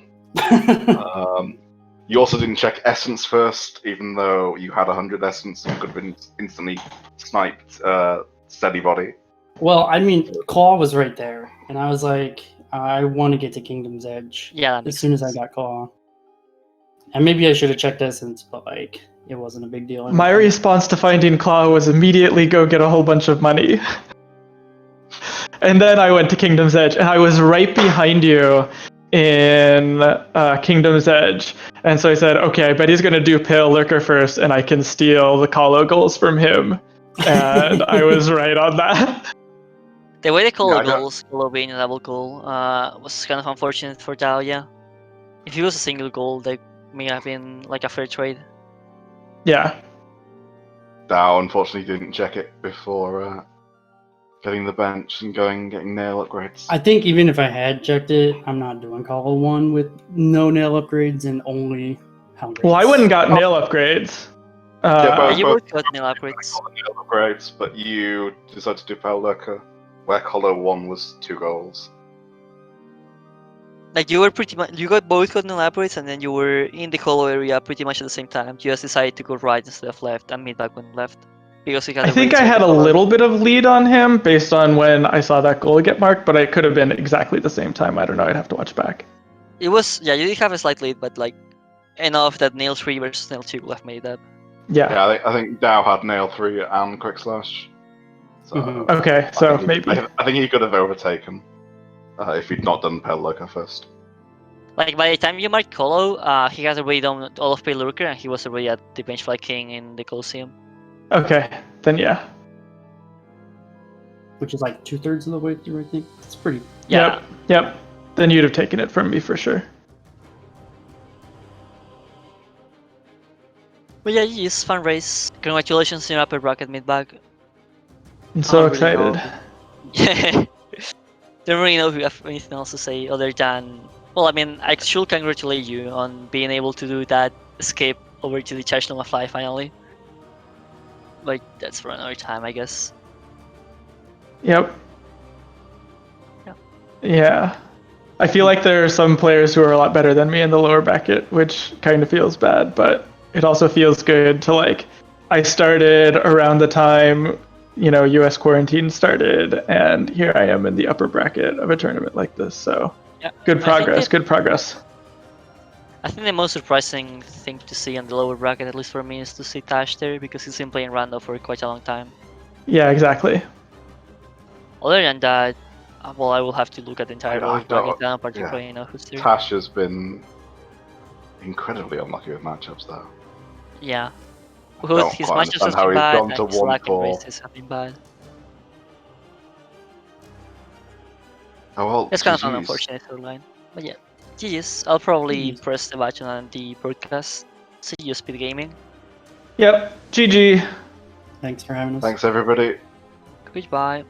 B: You also didn't check essence first, even though you had 100 essence and could have been instantly sniped steady body.
D: Well, I mean, Claw was right there, and I was like, I want to get to Kingdom's Edge
A: Yeah, that
D: as
A: makes
D: soon as I
A: sense.
D: got Claw. And maybe I should have checked Essence, but like, it wasn't a big deal. I don't
E: My
D: think.
E: response to finding Claw was immediately go get a whole bunch of money. And then I went to Kingdom's Edge, and I was right behind you in Kingdom's Edge. And so I said, okay, I bet he's going to do Pale Lurker first, and I can steal the Colo goals from him. And I was right on that.
A: The way they call
B: Yeah,
A: the
B: I got-
A: goals, Colo being a double goal, was kind of unfortunate for Dao, yeah. If it was a single goal, they may have been like a fair trade.
E: Yeah.
B: Dow unfortunately didn't check it before getting the bench and getting nail upgrades.
D: I think even if I had checked it, I'm not doing Call 1 with no nail upgrades and only hundreds.
E: Well, I wouldn't got nail upgrades.
A: Yeah, you
B: both-
A: both got nail upgrades.
B: Nail upgrades, but you decided to do Pale Lurker, where Colo 1 was 2 goals.
A: Like you were pretty much, you got both got nail upgrades, and then you were in the Colo area pretty much at the same time. You just decided to go right instead of left, and Meatbag went left. Because he had
E: I
A: the
E: think
A: raids
E: I
A: over
E: had a
A: Colo.
E: little bit of lead on him based on when I saw that goal get marked, but it could have been exactly the same time. I don't know. I'd have to watch back.
A: It was, yeah, you did have a slight lead, but like enough that nail 3 versus nail 2 left made up.
E: Yeah.
B: Yeah, I think Dow had nail 3 and quick slash. So
D: Mhm.
E: Okay, so maybe.
B: I think he could have overtaken if he'd not done Pale Lurker first.
A: Like by the time you marked Colo, he had already done all of Pale Lurker, and he was already at the Benchfly King in the Colosseum.
E: Okay, then yeah.
D: Which is like 2/3 of the way through, I think. It's pretty.
A: Yeah.
E: Yep. Then you'd have taken it from me for sure.
A: But yeah, GG's, fun race. Congratulations on your upper bracket, Meatbag.
E: I'm so
A: don't really know.
E: excited.
A: Yeah. Don't really know if you have anything else to say other than, well, I mean, I should congratulate you on being able to do that escape over to the Charge Loma Fly finally. But that's for another time, I guess.
E: Yep.
A: Yeah.
E: Yeah. I feel like there are some players who are a lot better than me in the lower bracket, which kind of feels bad, but it also feels good to like, I started around the time, US quarantine started, and here I am in the upper bracket of a tournament like this, so
A: Yeah.
E: good
A: I think
E: progress, good progress.
A: I think the most surprising thing to see on the lower bracket, at least for me, is to see Tash there because he's been playing Rando for quite a long time.
E: Yeah, exactly.
A: Other than that, well, I will have to look at the entire
B: I
A: lower
B: don't-
A: bracket. I don't particularly know who's there.
B: Tash has been incredibly unlucky with matchups, though.
A: Yeah.
B: I
A: Both
B: don't
A: his
B: quite
A: matchups
B: understand
A: have
B: how
A: been
B: he's
A: bad,
B: gone
A: and
B: to
A: his lack in
B: 1-4.
A: races have been bad.
B: Oh well,
A: It's kind of an
B: GG's.
A: unfortunate storyline. But yeah, GG's. I'll probably
D: GG's.
A: press the button on the broadcast. See you, SpeedGaming.
E: Yep, GG.
D: Thanks for having us.
B: Thanks everybody.
A: Goodbye.